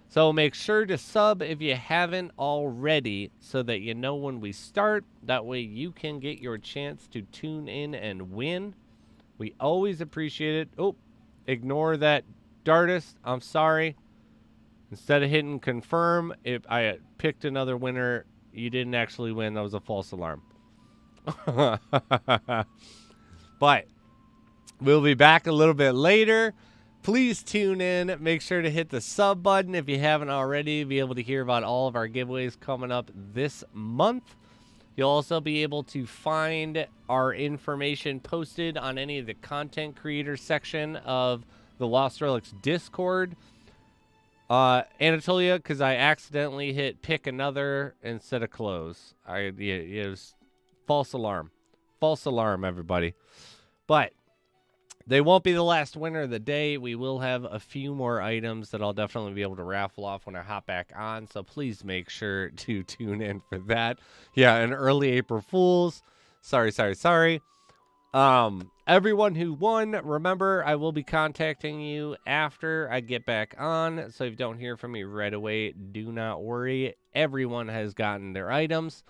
So make sure to sub if you haven't already so that you know when we start. That way you can get your chance to tune in and win. We always appreciate it. Oh, ignore that Dartist. I'm sorry. Instead of hitting confirm, if I picked another winner, you didn't actually win. That was a false alarm. But we'll be back a little bit later. Please tune in. Make sure to hit the sub button if you haven't already. Be able to hear about all of our giveaways coming up this month. You'll also be able to find our information posted on any of the content creators section of the Lost Relics Discord. Anatolia, because I accidentally hit pick another instead of close. It was false alarm. False alarm, everybody. But they won't be the last winner of the day. We will have a few more items that I'll definitely be able to raffle off when I hop back on. So please make sure to tune in for that. Yeah, an early April Fools. Sorry. Everyone who won, remember, I will be contacting you after I get back on. So if you don't hear from me right away, do not worry. Everyone has gotten their items.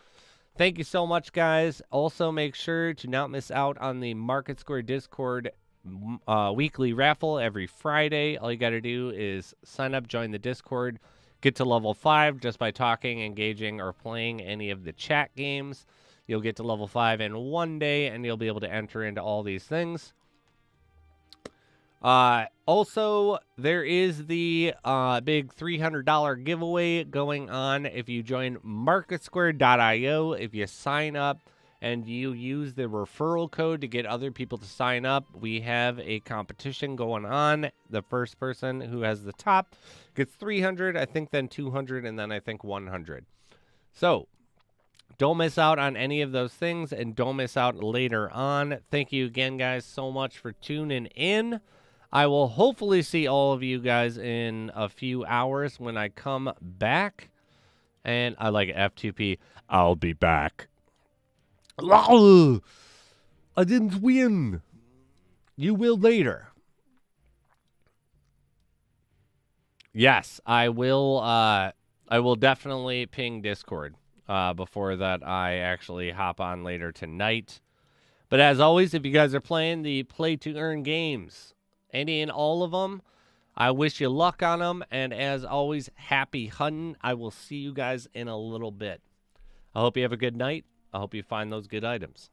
Thank you so much, guys. Also, make sure to not miss out on the MarketSquare Discord weekly raffle every Friday. All you got to do is sign up, join the Discord, get to level 5 just by talking, engaging, or playing any of the chat games. You'll get to level 5 in one day, and you'll be able to enter into all these things. Also, there is the big $300 giveaway going on if you join MarketSquare.io. If you sign up and you use the referral code to get other people to sign up, we have a competition going on. The first person who has the top gets 300, I think then 200, and then I think 100. So don't miss out on any of those things, and don't miss out later on. Thank you again, guys, so much for tuning in. I will hopefully see all of you guys in a few hours when I come back. And I like F2P. I'll be back. Oh, I didn't win. You will later. Yes, I will. I will definitely ping Discord before that I actually hop on later tonight. But as always, if you guys are playing the play to earn games, any and all of them, I wish you luck on them. And as always, happy hunting. I will see you guys in a little bit. I hope you have a good night. I hope you find those good items.